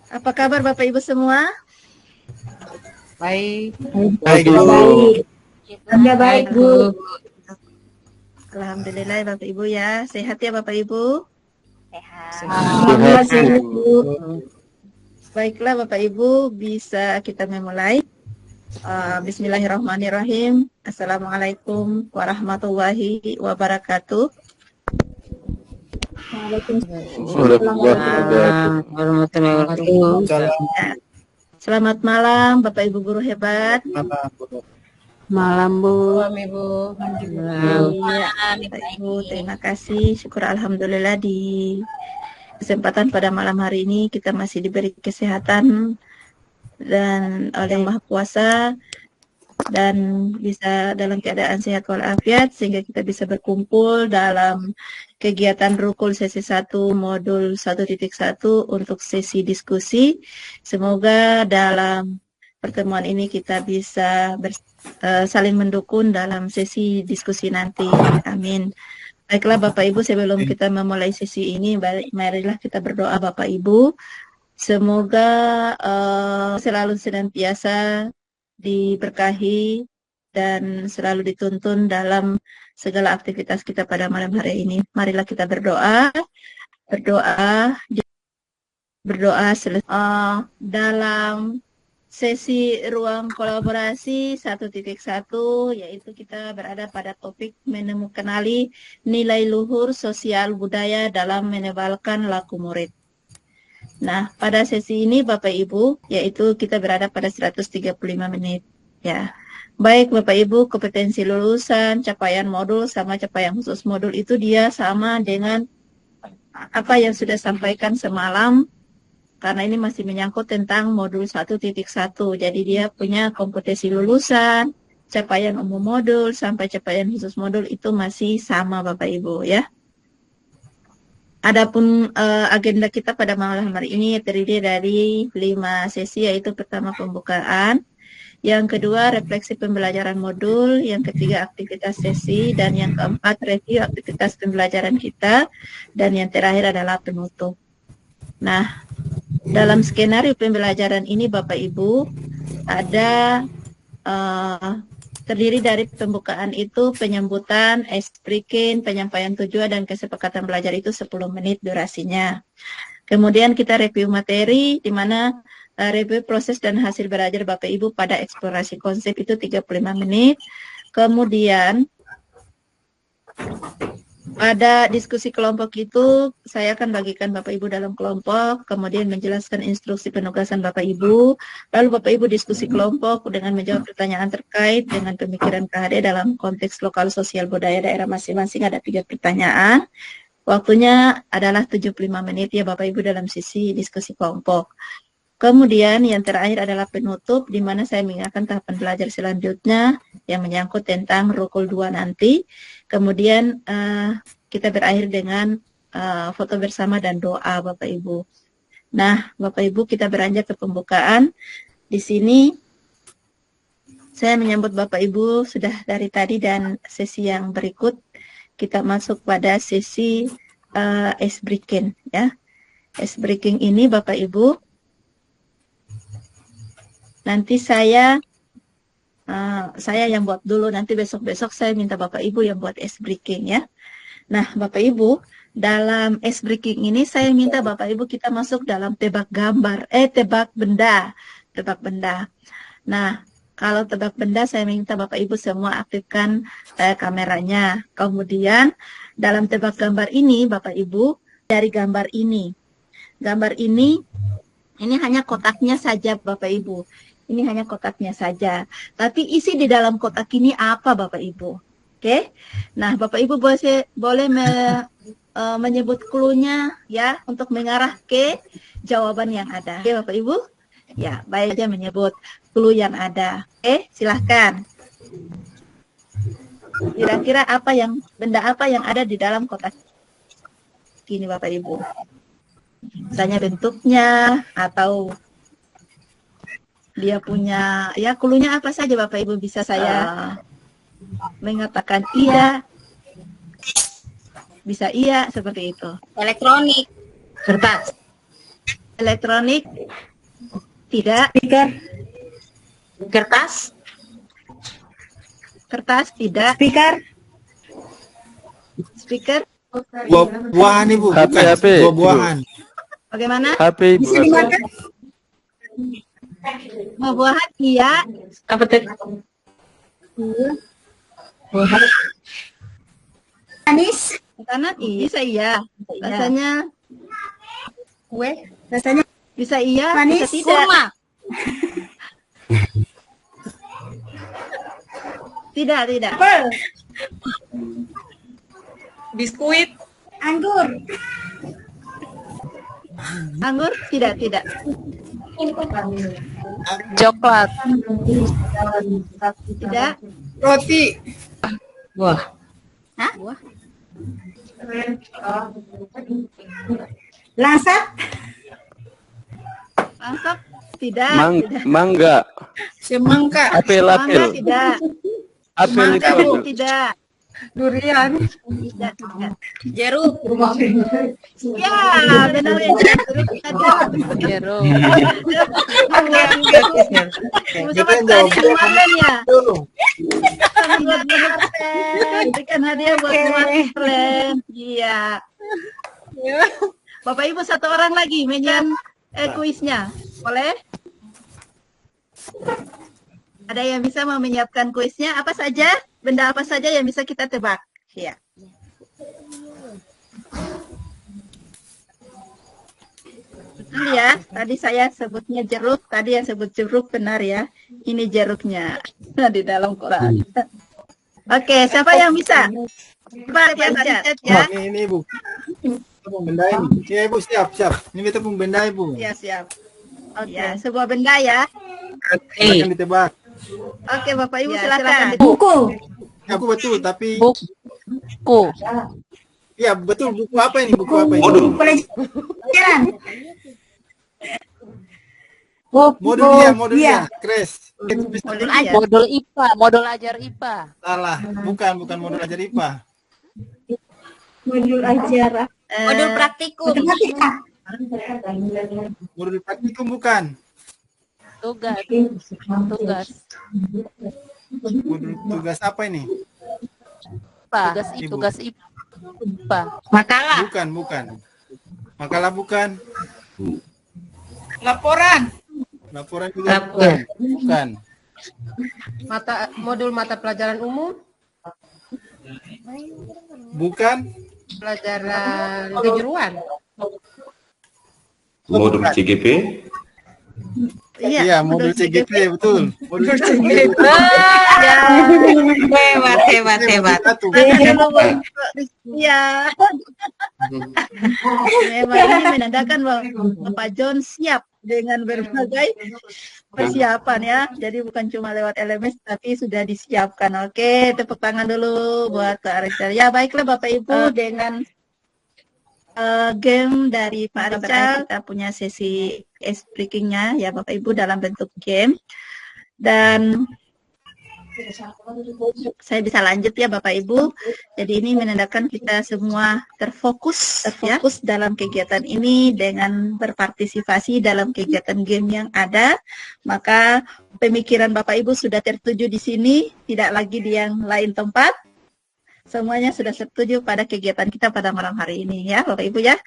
Apa kabar Bapak Ibu semua? Baik. Baik, Sudah Bu. baik. Sudah baik, Baik, Bu. Bu. Alhamdulillah Bapak Ibu ya. Sehat ya Bapak Ibu? Alhamdulillah Sehat, sehat, Bu. Bu. Baiklah Bapak Ibu, bisa kita memulai. Bismillahirrahmanirrahim. Assalamualaikum warahmatullahi wabarakatuh. Waalaikumsalam Warahmatullahi wabarakatuh. Ya. Selamat malam Bapak Ibu guru hebat. Malam, Bu. Malam, Ibu. Iya, Bapak Ibu, terima kasih. Syukur Alhamdulillah di kesempatan pada malam hari ini kita masih diberi kesehatan dan oleh Yang Maha Kuasa dan bisa dalam keadaan sehat walafiat sehingga kita bisa berkumpul dalam kegiatan Rukul sesi 1 modul 1.1 untuk sesi diskusi. Semoga dalam pertemuan ini kita bisa saling mendukung dalam sesi diskusi nanti. Amin. Baiklah Bapak Ibu, sebelum kita memulai sesi ini, marilah kita berdoa Bapak Ibu. Semoga selalu senantiasa diberkahi dan selalu dituntun dalam segala aktivitas kita pada malam hari ini. Marilah kita berdoa dalam sesi ruang kolaborasi 1.1, yaitu kita berada pada topik mengenali nilai luhur sosial budaya dalam menebalkan laku murid. Nah, pada sesi ini Bapak Ibu, yaitu kita berada pada 135 menit. Ya, baik Bapak Ibu, kompetensi lulusan, capaian modul, sama capaian khusus modul itu dia sama dengan apa yang sudah sampaikan semalam, karena ini masih menyangkut tentang modul 1.1. Jadi dia punya kompetensi lulusan, capaian umum modul, sampai capaian khusus modul itu masih sama Bapak Ibu ya. Adapun agenda kita pada malam hari ini terdiri dari 5 sesi, yaitu pertama pembukaan, yang kedua refleksi pembelajaran modul, yang ketiga aktivitas sesi, dan yang keempat review aktivitas pembelajaran kita, dan yang terakhir adalah penutup. Nah, dalam skenario pembelajaran ini Bapak Ibu ada terdiri dari pembukaan itu penyambutan, icebreaking, penyampaian tujuan, dan kesepakatan belajar itu 10 menit durasinya. Kemudian kita review materi, di mana review proses dan hasil belajar Bapak Ibu pada eksplorasi konsep itu 35 menit. Kemudian pada diskusi kelompok itu saya akan bagikan Bapak Ibu dalam kelompok, kemudian menjelaskan instruksi penugasan Bapak Ibu, lalu Bapak Ibu diskusi kelompok dengan menjawab pertanyaan terkait dengan pemikiran KHD dalam konteks lokal sosial budaya daerah masing-masing. Ada 3 pertanyaan. Waktunya adalah 75 menit ya Bapak Ibu dalam sisi diskusi kelompok. Kemudian yang terakhir adalah penutup, di mana saya mengingatkan tahapan belajar selanjutnya yang menyangkut tentang Rukul 2 nanti. Kemudian kita berakhir dengan foto bersama dan doa Bapak Ibu. Nah, Bapak Ibu, kita beranjak ke pembukaan. Di sini saya menyambut Bapak Ibu sudah dari tadi, dan sesi yang berikut kita masuk pada sesi icebreaking ya. Icebreaking ini Bapak Ibu, nanti saya yang buat dulu, nanti besok-besok saya minta Bapak Ibu yang buat icebreaking ya. Nah, Bapak Ibu, dalam icebreaking ini saya minta Bapak Ibu kita masuk dalam tebak benda. Nah, kalau tebak benda saya minta Bapak Ibu semua aktifkan kameranya. Kemudian dalam tebak gambar ini Bapak Ibu, dari gambar ini hanya kotaknya saja Bapak Ibu. Ini hanya kotaknya saja. Tapi isi di dalam kotak ini apa Bapak Ibu? Oke. Nah, Bapak Ibu boleh menyebut clue-nya ya untuk mengarah ke jawaban yang ada. Oke, Bapak Ibu? Ya, baik aja menyebut clue yang ada. Oke, silahkan. Kira-kira benda apa yang ada di dalam kotak ini Bapak Ibu? Misalnya bentuknya atau dia punya, ya clue-nya apa saja Bapak Ibu, bisa saya mengatakan iya, bisa iya, seperti itu. Elektronik. Kertas. Elektronik? Tidak. Speaker. Kertas. Kertas? Tidak. Speaker. Speaker? Buah-buahan Ibu, HP, bukan. HP, Buah-buahan. Bagaimana? HP Ibu. Bisa dimakan. Buah-buahan? Iya. Apa tadi? Manis. Karena bisa iya. Rasanya Kue. Rasanya bisa iya, manis. bisa tidak. Kurma. Tidak, tidak. Apel. Biskuit. Anggur. Anggur? Tidak, tidak. Coklat. Tidak. Roti. Wah. Hah? Buah? Langsat. Langsap? Tidak. tidak. Mangga. Semangka. Apel, Mangga? apel. Tidak. Apel Mangga? itu. Tidak. Durian. Tidak, tidak. Jeruk. Ya, benar ya. Jeruk. Sama-sama tadi kemarin ya. Sama buat Marlen. Berikan hadiah buat Marlen. Iya. Bapak Ibu satu orang lagi menyiapkan kuisnya. Boleh? Ada yang bisa mau menyiapkan kuisnya? Apa saja? Benda apa saja yang bisa kita tebak? Ya. Betul ya, tadi saya sebutnya jeruk, tadi yang sebut jeruk benar ya. Ini jeruknya di dalam Quran. Oke, siapa yang bisa? Coba yang chat ya. Ini Ibu. Kita benda ini. Ya Ibu, siap. Ini kita benda Ibu. Ya, siap. Oke, sebuah benda ya. Silakan ditebak. Oke, Bapak Ibu silakan. Buku. Aku betul, tapi Buku. iya betul. Buku apa ini? Buku apa ini? Pelajaran. Modul dia. Crash. Modul aja. Modul IPA. Modul ajar IPA. Salah. Bukan modul ajar IPA. Modul ajar. Modul praktikum. Matematika. Modul praktikum bukan. Tugas. Modul tugas apa ini? IPA. Ibu. Tugas IPA. Bukan. Makalah bukan. Laporan. Laporan juga bukan. Modul mata pelajaran umum, Bukan. pelajaran kejuruan. Modul CGP. Iya, modul CGP betul. Modul CGP. Hebat. Iya. Memang ini menandakan bahwa Bapak John siap dengan berbagai persiapan ya. Jadi bukan cuma lewat LMS tapi sudah disiapkan. Oke, tepuk tangan dulu buat Kak Richard. Ya, baiklah Bapak Ibu dengan game dari Pak Richard, kita punya sesi speakingnya ya Bapak Ibu dalam bentuk game. Dan saya bisa lanjut ya Bapak Ibu. Jadi ini menandakan kita semua terfokus ya, dalam kegiatan ini dengan berpartisipasi dalam kegiatan game yang ada. Maka pemikiran Bapak Ibu sudah tertuju di sini, tidak lagi di yang lain tempat. Semuanya sudah setuju pada kegiatan kita pada malam hari ini ya Bapak Ibu ya.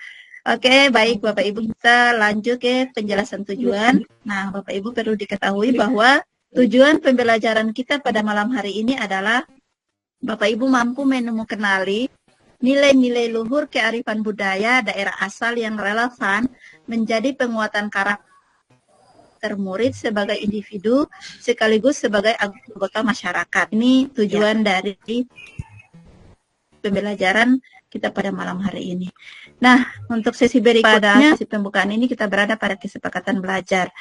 Oke, baik Bapak Ibu, kita lanjut ke penjelasan tujuan. Nah, Bapak Ibu perlu diketahui bahwa tujuan pembelajaran kita pada malam hari ini adalah Bapak Ibu mampu menemukan nilai-nilai luhur kearifan budaya daerah asal yang relevan menjadi penguatan karakter murid sebagai individu sekaligus sebagai anggota masyarakat. Ini tujuan dari pembelajaran kita pada malam hari ini. Nah, untuk sesi berikutnya, sesi pembukaan ini kita berada pada kesepakatan belajar.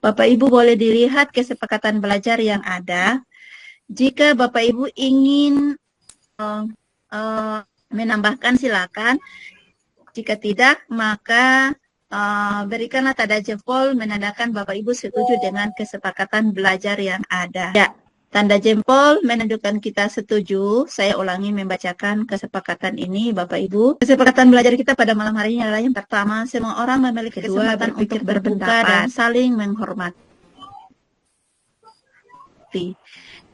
Bapak Ibu boleh dilihat kesepakatan belajar yang ada. Jika Bapak Ibu ingin menambahkan silakan. Jika tidak, maka berikanlah tanda jempol menandakan Bapak Ibu setuju dengan kesepakatan belajar yang ada. Ya, Tanda jempol menunjukkan kita setuju. Saya ulangi membacakan kesepakatan ini, Bapak Ibu. Kesepakatan belajar kita pada malam hari ini adalah yang pertama, semua orang memiliki kesempatan untuk berbuka dan saling menghormati.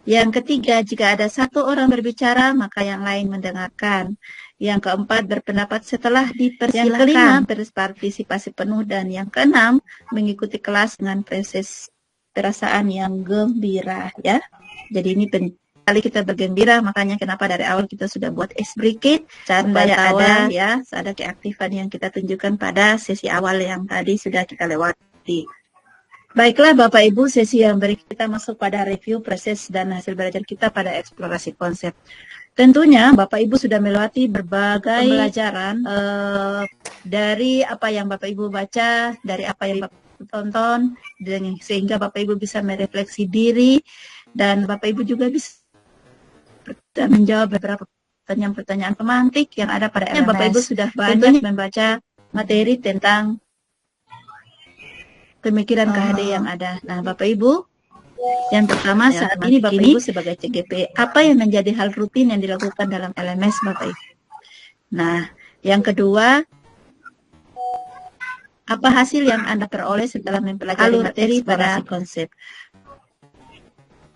Yang ketiga, jika ada satu orang berbicara, maka yang lain mendengarkan. Yang keempat, berpendapat setelah dipersilakan. Yang kelima, berpartisipasi penuh. Dan yang keenam, mengikuti kelas dengan perasaan yang gembira, ya. Jadi ini kali kita bergembira, makanya kenapa dari awal kita sudah buat ice break supaya ada ya, ada keaktifan yang kita tunjukkan pada sesi awal yang tadi sudah kita lewati. Baiklah Bapak Ibu, sesi yang berikut kita masuk pada review proses dan hasil belajar kita pada eksplorasi konsep. Tentunya Bapak Ibu sudah melewati berbagai pembelajaran dari apa yang Bapak Ibu baca, dari apa yang Bapak tonton, dan sehingga Bapak Ibu bisa merefleksi diri dan Bapak Ibu juga bisa menjawab beberapa pertanyaan-pertanyaan pemantik yang ada pada LMS. Bapak Ibu sudah banyak membaca materi tentang pemikiran KHD yang ada. Nah, Bapak Ibu, yang pertama saat ini Bapak Ibu sebagai CGP, apa yang menjadi hal rutin yang dilakukan dalam LMS Bapak Ibu? Nah, yang kedua, apa hasil yang Anda peroleh setelah mempelajari materi pada konsep?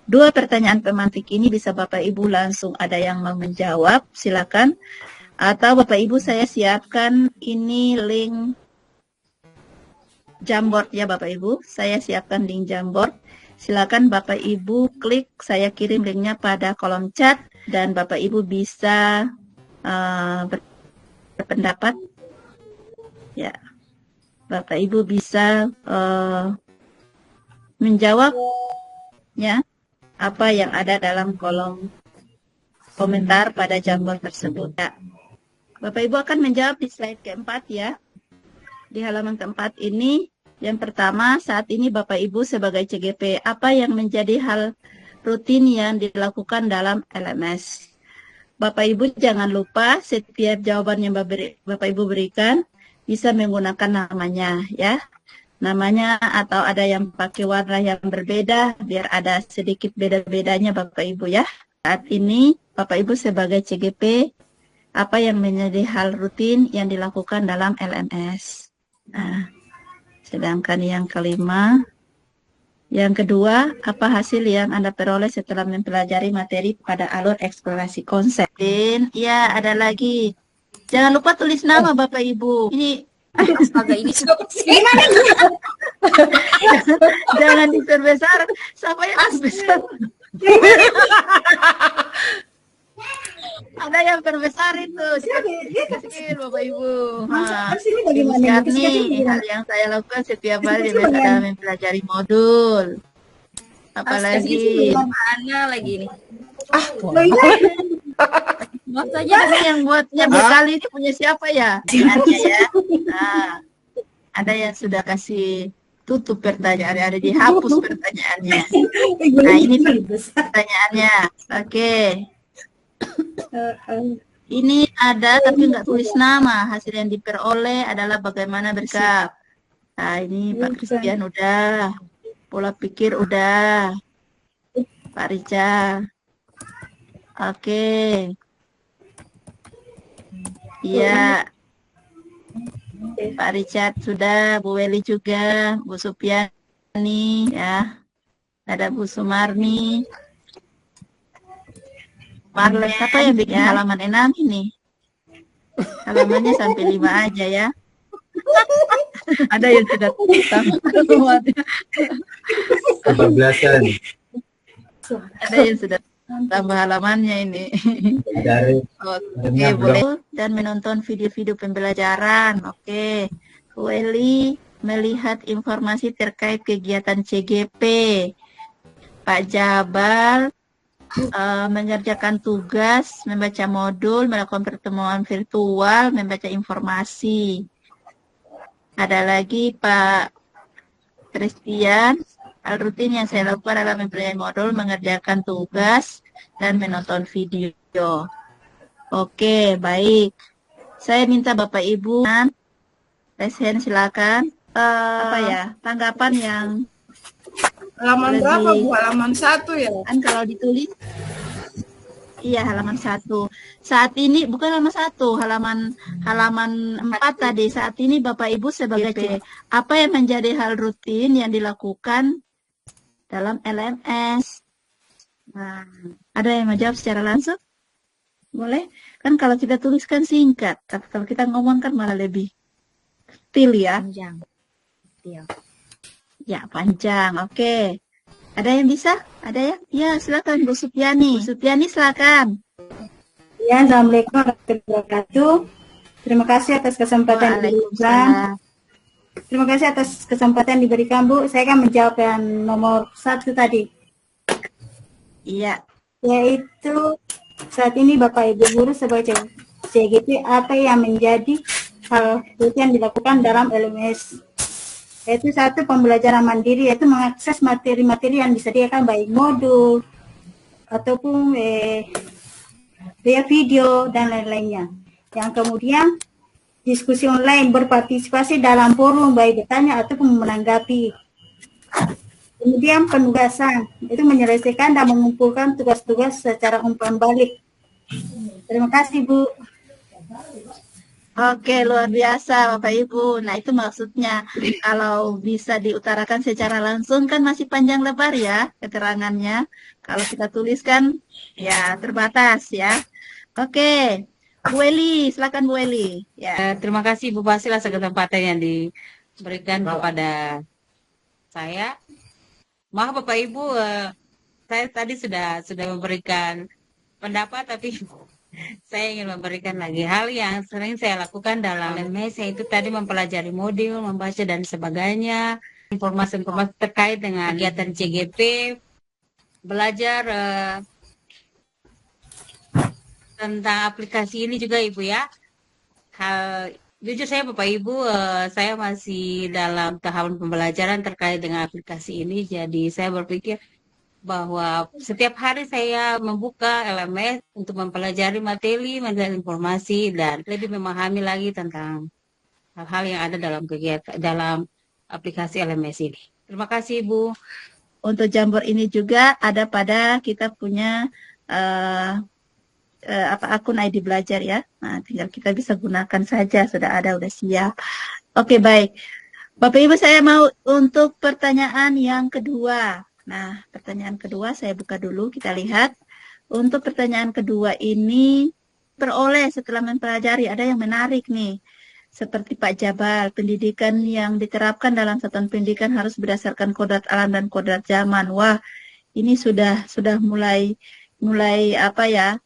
Dua pertanyaan pemantik ini bisa Bapak Ibu langsung ada yang mau menjawab, silakan. Atau Bapak Ibu saya siapkan ini link Jamboard ya Bapak Ibu. Saya siapkan link Jamboard. Silakan Bapak Ibu klik, saya kirim linknya pada kolom chat dan Bapak Ibu bisa berpendapat. Ya, Bapak Ibu bisa menjawabnya apa yang ada dalam kolom komentar pada Jamboard tersebut. Ya. Bapak Ibu akan menjawab di slide keempat ya. Di halaman keempat ini, yang pertama saat ini Bapak Ibu sebagai CGP, apa yang menjadi hal rutin yang dilakukan dalam LMS? Bapak Ibu jangan lupa setiap jawaban yang Bapak Ibu berikan bisa menggunakan namanya ya. Namanya atau ada yang pakai warna yang berbeda biar ada sedikit beda-bedanya Bapak Ibu ya. Saat ini Bapak Ibu sebagai CGP apa yang menjadi hal rutin yang dilakukan dalam LMS. Nah, sedangkan yang kelima, yang kedua, apa hasil yang Anda peroleh setelah mempelajari materi pada alur eksplorasi konsep? Dan ya ada lagi. Jangan lupa tulis nama Bapak Ibu. Ini Astaga, ini siapa sih? jangan diperbesar. Siapa yang besar? Ada yang perbesar itu. Kecil Bapak Ibu. Nah, ingat nih hal yang saya lakukan setiap hari dalam mempelajari modul. Apalagi Mana lagi ini? maksudnya yang buatnya bekal ini punya siapa ya? Ingatnya ya. Nah, ada yang sudah kasih tutup pertanyaan, ada dihapus pertanyaannya. Nah, ini pertanyaannya. Oke. Ini ada tapi nggak tulis nama. Hasil yang diperoleh adalah bagaimana bersikap. Nah, ini Pak Christian udah. Pola pikir udah. Pak Richard. Oke. Iya. Pak Richard sudah, Bu Weli juga, Bu Supiani ya. Ada Bu Sumarni. Marles, apa yang bikin halaman 6 ini? Halamannya sampai 5 aja ya. Ada yang sudah tambah. 14-an. Ada yang sudah tambah halamannya ini. Oke, boleh. Dan menonton video-video pembelajaran. Oke. Bu Eli melihat informasi terkait kegiatan CGP. Pak Jabal mengerjakan tugas, membaca modul, melakukan pertemuan virtual, membaca informasi. Ada lagi Pak Christian, hal rutin yang saya lakukan adalah mempelajari modul, mengerjakan tugas, dan menonton video. Oke, baik. Saya minta Bapak Ibu, raise hand silakan. Apa ya, tanggapan yang Halaman Boleh berapa, di- Bu? Halaman 1 ya? Kan kalau ditulis, iya halaman 1. Saat ini bukan halaman 1, halaman 4 tadi. Saat ini Bapak Ibu sebagai apa yang menjadi hal rutin yang dilakukan dalam LMS? Nah, ada yang mau jawab secara langsung? Boleh? Kan kalau kita tuliskan singkat, tapi kalau kita ngomong kan malah lebih detail ya. Panjang. Iya. Ya, panjang. Oke. Ada yang bisa? Ada ya? Ya, silakan Bu Supiani. Bu Supiani silakan. Ya, Assalamualaikum warahmatullahi wabarakatuh. Terima kasih atas kesempatan diberikan. Waalaikumsalam. Terima kasih atas kesempatan diberikan, Bu. Saya akan menjawab yang nomor 1 tadi, Iya. yaitu saat ini Bapak Ibu guru sebagai CGP apa yang menjadi hal yang dilakukan dalam LMS, yaitu satu, pembelajaran mandiri, yaitu mengakses materi-materi yang disediakan baik modul ataupun via video dan lain-lainnya. Yang kemudian diskusi online, berpartisipasi dalam forum baik bertanya ataupun menanggapi. Kemudian penugasan, itu menyelesaikan dan mengumpulkan tugas-tugas secara umpan balik. Terima kasih, Bu. Oke, luar biasa Bapak Ibu. Nah, itu maksudnya kalau bisa diutarakan secara langsung kan masih panjang lebar ya keterangannya. Kalau kita tuliskan ya terbatas ya. Oke. Bu Eli, silakan Bu Eli. Ya. Terima kasih Bu Basil atas kesempatan yang diberikan kepada saya. Maaf Bapak Ibu, saya tadi sudah memberikan pendapat, tapi saya ingin memberikan lagi hal yang sering saya lakukan dalam LMS, yaitu tadi mempelajari modul, membaca dan sebagainya, informasi-informasi terkait dengan kegiatan CGP, belajar tentang aplikasi ini juga Ibu ya. Jujur saya Bapak Ibu, saya masih dalam tahap pembelajaran terkait dengan aplikasi ini, jadi saya berpikir bahwa setiap hari saya membuka LMS untuk mempelajari materi, mencari informasi, dan lebih memahami lagi tentang hal-hal yang ada dalam kegiatan dalam aplikasi LMS ini. Terima kasih Bu. Untuk Jamboard ini juga ada pada kita punya akun ID belajar ya. Nah, tinggal kita bisa gunakan saja, sudah ada, sudah siap. Oke, baik. Bapak Ibu, saya mau untuk pertanyaan yang kedua. Nah, pertanyaan kedua saya buka dulu, kita lihat. Untuk pertanyaan kedua ini peroleh setelah mempelajari, ada yang menarik nih. Seperti Pak Jabal, pendidikan yang diterapkan dalam satuan pendidikan harus berdasarkan kodrat alam dan kodrat zaman. Wah, ini sudah mulai apa ya?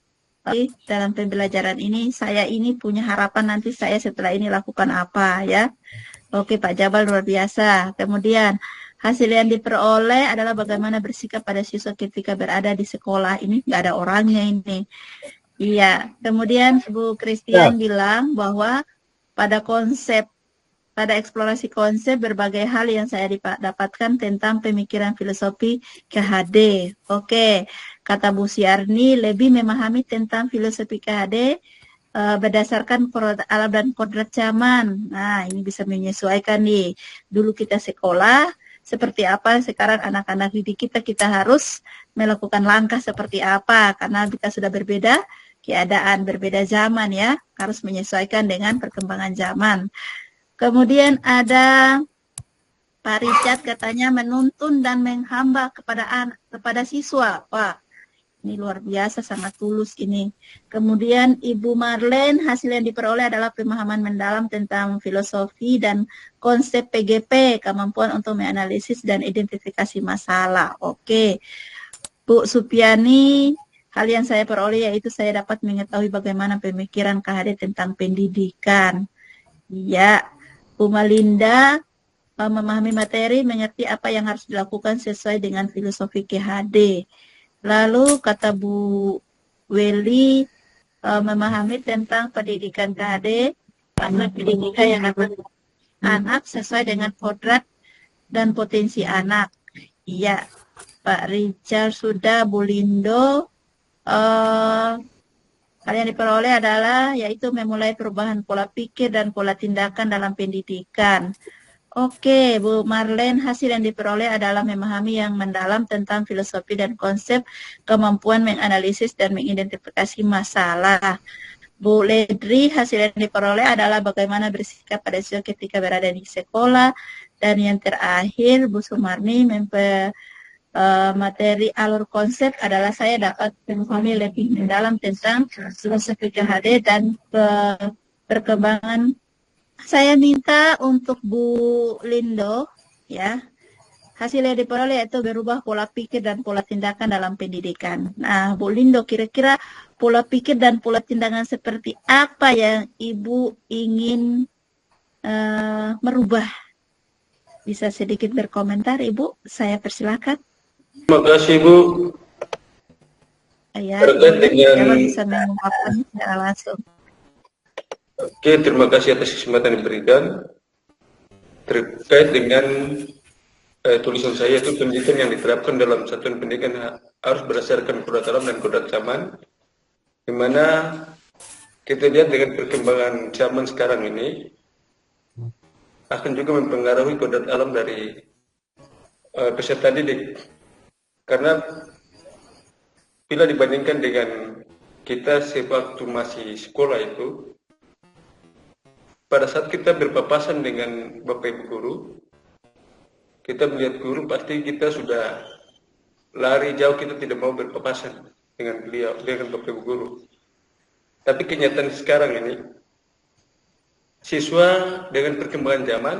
Dalam pembelajaran ini, saya ini punya harapan nanti saya setelah ini lakukan apa ya. Oke Pak Jabal, luar biasa. Kemudian hasil yang diperoleh adalah bagaimana bersikap pada siswa ketika berada di sekolah. Ini nggak ada orangnya ini. Iya. Kemudian Bu Christian bilang bahwa pada eksplorasi konsep berbagai hal yang saya dapatkan tentang pemikiran filosofi KHD. Oke. Kata Bu Siarni, lebih memahami tentang filosofi KHD berdasarkan kodrat alam dan kodrat zaman. Nah, ini bisa menyesuaikan nih. Dulu kita sekolah, seperti apa sekarang anak-anak didik kita harus melakukan langkah seperti apa, karena kita sudah berbeda keadaan, berbeda zaman ya, harus menyesuaikan dengan perkembangan zaman. Kemudian ada Pak Richard katanya menuntun dan menghamba kepada siswa. Wah, ini luar biasa, sangat tulus ini. Kemudian Ibu Marlene, hasil yang diperoleh adalah pemahaman mendalam tentang filosofi dan konsep PGP, kemampuan untuk menganalisis dan identifikasi masalah. Oke. Bu Supiani, hal yang saya peroleh yaitu saya dapat mengetahui bagaimana pemikiran KHD tentang pendidikan. Iya. Bu Malinda, memahami materi, mengerti apa yang harus dilakukan sesuai dengan filosofi KHD. Lalu kata Bu Weli, memahami tentang pendidikan KHD, pendidikan yang dapat anak sesuai dengan kodrat dan potensi anak. Iya, Pak Richard sudah, Bu Lindo, hal yang diperoleh adalah yaitu memulai perubahan pola pikir dan pola tindakan dalam pendidikan. Oke, Bu Marlen, hasil yang diperoleh adalah memahami yang mendalam tentang filosofi dan konsep, kemampuan menganalisis dan mengidentifikasi masalah. Bu Ledri, hasil yang diperoleh adalah bagaimana bersikap pada siswa ketika berada di sekolah. Dan yang terakhir, Bu Sumarni, materi alur konsep adalah saya dapat memahami lebih mendalam tentang filosofi KHD dan perkembangan. Saya minta untuk Bu Lindo, ya, hasil yang diperoleh yaitu berubah pola pikir dan pola tindakan dalam pendidikan. Nah, Bu Lindo, kira-kira pola pikir dan pola tindakan seperti apa yang Ibu ingin merubah? Bisa sedikit berkomentar, Ibu? Saya persilakan. Terima kasih, Bu. Ya, Ibu bisa mengungkapkan secara langsung. Oke, terima kasih atas kesempatan yang diberikan. Terkait dengan tulisan saya itu, pendidikan yang diterapkan dalam satuan pendidikan harus berdasarkan kodrat alam dan kodrat zaman, di mana kita lihat dengan perkembangan zaman sekarang ini akan juga mempengaruhi kodrat alam dari peserta didik. Karena bila dibandingkan dengan kita sewaktu masih sekolah itu, pada saat kita berpapasan dengan Bapak Ibu guru, kita melihat guru pasti kita sudah lari jauh, kita tidak mau berpapasan dengan beliau, dengan Bapak Ibu guru. Tapi kenyataan sekarang ini, siswa dengan perkembangan zaman,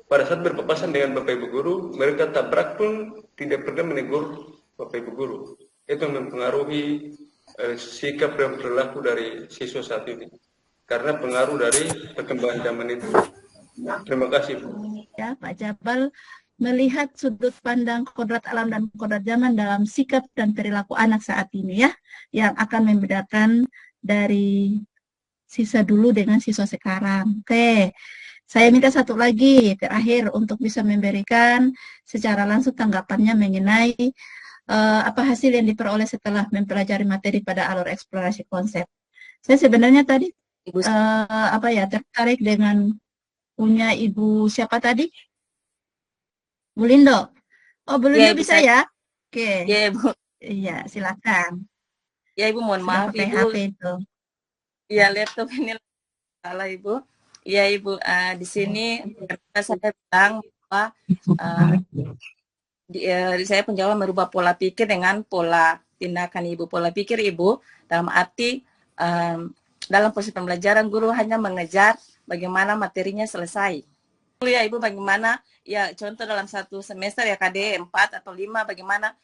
pada saat berpapasan dengan Bapak Ibu guru, mereka tabrak pun tidak pernah menegur Bapak Ibu guru. Itu mempengaruhi sikap dan perilaku dari siswa saat ini. Karena pengaruh dari perkembangan zaman itu. Terima kasih, Bu. Ya, Pak Jabal, melihat sudut pandang kodrat alam dan kodrat zaman dalam sikap dan perilaku anak saat ini ya, yang akan membedakan dari siswa dulu dengan siswa sekarang. Oke, saya minta satu lagi terakhir untuk bisa memberikan secara langsung tanggapannya mengenai apa hasil yang diperoleh setelah mempelajari materi pada alur eksplorasi konsep. Saya sebenarnya tadi tertarik dengan punya Ibu siapa tadi? Bu Lindo. Oh, Bu Lindo ya, bisa ya? Oke. Ya, Ibu. Iya, silakan. Ya, Ibu, mohon maaf, Ibu. HP itu. Ya, laptop ini salah, Ibu. Ya, Ibu, di sini saya bilang bahwa saya menjawab merubah pola pikir dengan pola tindakan, Ibu. Pola pikir, Ibu, dalam arti dalam proses pembelajaran guru hanya mengejar bagaimana materinya selesai. Ya, Ibu, bagaimana ya contoh dalam satu semester ya KD 4 atau 5 bagaimana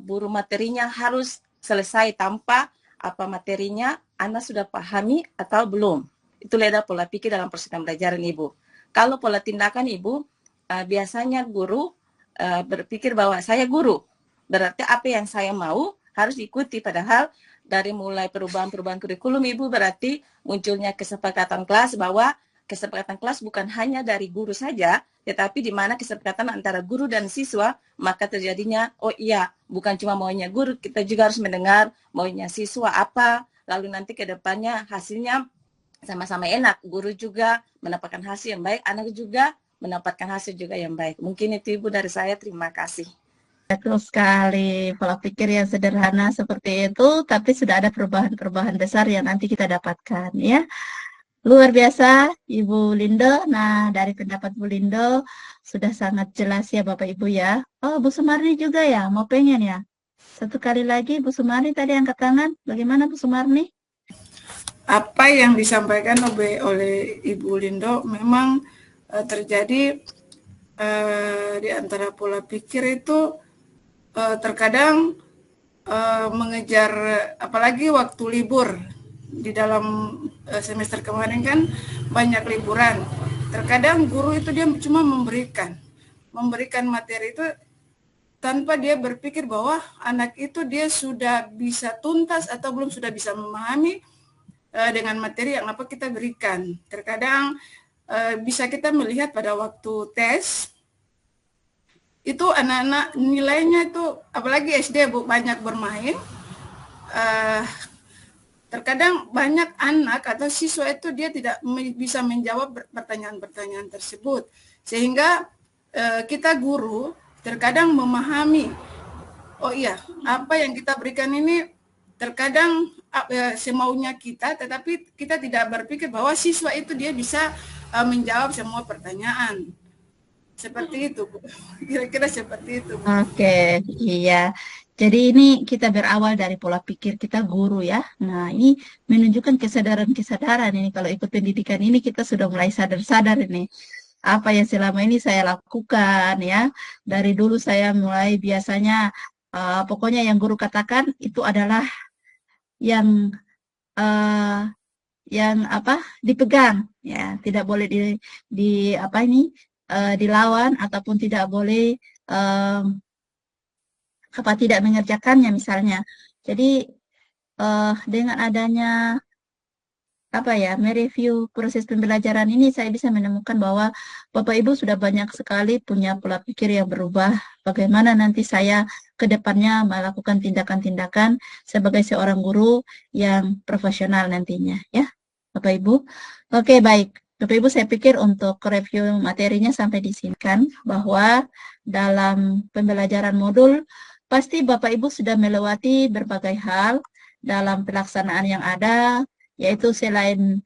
buru materinya harus selesai tanpa apa materinya Anda sudah pahami atau belum. Itu adalah pola pikir dalam proses pembelajaran, Ibu. Kalau pola tindakan, Ibu, biasanya guru berpikir bahwa saya guru, berarti apa yang saya mau harus diikuti, padahal dari mulai perubahan-perubahan kurikulum, Ibu, berarti munculnya kesepakatan kelas bahwa kesepakatan kelas bukan hanya dari guru saja, tetapi di mana kesepakatan antara guru dan siswa, maka terjadinya, oh iya, bukan cuma maunya guru, kita juga harus mendengar maunya siswa apa, lalu nanti ke depannya hasilnya sama-sama enak. Guru juga mendapatkan hasil yang baik, anak juga mendapatkan hasil juga yang baik. Mungkin itu, Ibu, dari saya. Terima kasih. Betul sekali, pola pikir yang sederhana seperti itu, tapi sudah ada perubahan-perubahan besar yang nanti kita dapatkan, ya. Luar biasa, Ibu Lindo. Nah, dari pendapat Bu Lindo, sudah sangat jelas ya Bapak Ibu ya. Oh, Bu Sumarni juga ya, mau pengen ya? Satu kali lagi, Bu Sumarni tadi angkat tangan. Bagaimana Bu Sumarni? Apa yang disampaikan oleh Ibu Lindo memang terjadi di antara pola pikir itu terkadang mengejar, apalagi waktu libur di dalam semester kemarin kan banyak liburan. Terkadang guru itu dia cuma memberikan materi itu tanpa dia berpikir bahwa anak itu dia sudah bisa tuntas atau belum sudah bisa memahami dengan materi yang apa kita berikan. Terkadang bisa kita melihat pada waktu tes itu anak-anak nilainya itu, apalagi SD, Bu, banyak bermain, terkadang banyak anak atau siswa itu dia tidak bisa menjawab pertanyaan-pertanyaan tersebut, sehingga kita guru terkadang memahami, oh iya, apa yang kita berikan ini terkadang semaunya kita, tetapi kita tidak berpikir bahwa siswa itu dia bisa menjawab semua pertanyaan. Seperti itu, kira-kira seperti itu. Oke, iya. Jadi ini kita berawal dari pola pikir kita guru ya. Nah, ini menunjukkan kesadaran-kesadaran ini. Kalau ikut pendidikan ini kita sudah mulai sadar-sadar ini. Apa yang selama ini saya lakukan ya. Dari dulu saya mulai biasanya, pokoknya yang guru katakan itu adalah yang dipegang ya, tidak boleh dilawan ataupun tidak boleh tidak mengerjakannya misalnya. Jadi dengan adanya mereview proses pembelajaran ini, saya bisa menemukan bahwa Bapak Ibu sudah banyak sekali punya pola pikir yang berubah. Bagaimana nanti saya ke depannya melakukan tindakan-tindakan sebagai seorang guru yang profesional nantinya, ya, Bapak Ibu. Oke, baik. Bapak Ibu, saya pikir untuk review materinya sampai di sini kan, bahwa dalam pembelajaran modul pasti Bapak Ibu sudah melewati berbagai hal dalam pelaksanaan yang ada, yaitu selain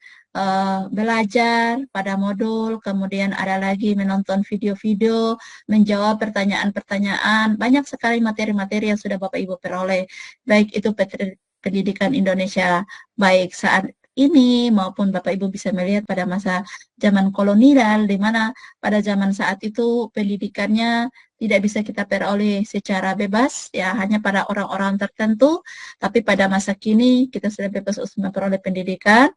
belajar pada modul, kemudian ada lagi menonton video-video, menjawab pertanyaan-pertanyaan, banyak sekali materi-materi yang sudah Bapak Ibu peroleh, baik itu pendidikan Indonesia, baik saat ini maupun Bapak Ibu bisa melihat pada masa zaman kolonial, di mana pada zaman saat itu pendidikannya tidak bisa kita peroleh secara bebas, ya hanya pada orang-orang tertentu. Tapi pada masa kini kita sudah bebas untuk memperoleh pendidikan,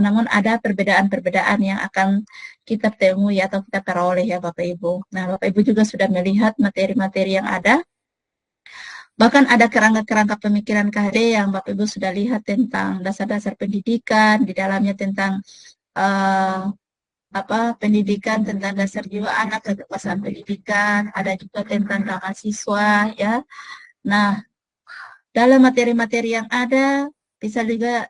namun ada perbedaan-perbedaan yang akan kita temui atau kita peroleh ya Bapak Ibu. Nah, Bapak Ibu juga sudah melihat materi-materi yang ada. Bahkan ada kerangka-kerangka pemikiran KHD yang Bapak Ibu sudah lihat tentang dasar-dasar pendidikan, di dalamnya tentang pendidikan, tentang dasar jiwa anak, kekuasaan pendidikan, ada juga tentang ramah siswa, ya. Nah, dalam materi-materi yang ada, bisa juga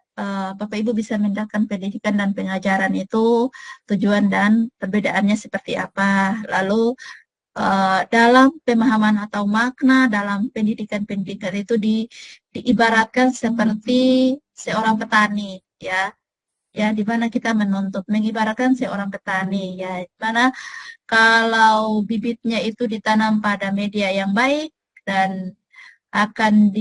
Bapak Ibu bisa membedakan pendidikan dan pengajaran itu tujuan dan perbedaannya seperti apa. Lalu dalam pemahaman atau makna dalam pendidikan itu diibaratkan seperti seorang petani, ya, di mana kita menuntut mengibaratkan seorang petani, ya, di mana kalau bibitnya itu ditanam pada media yang baik dan akan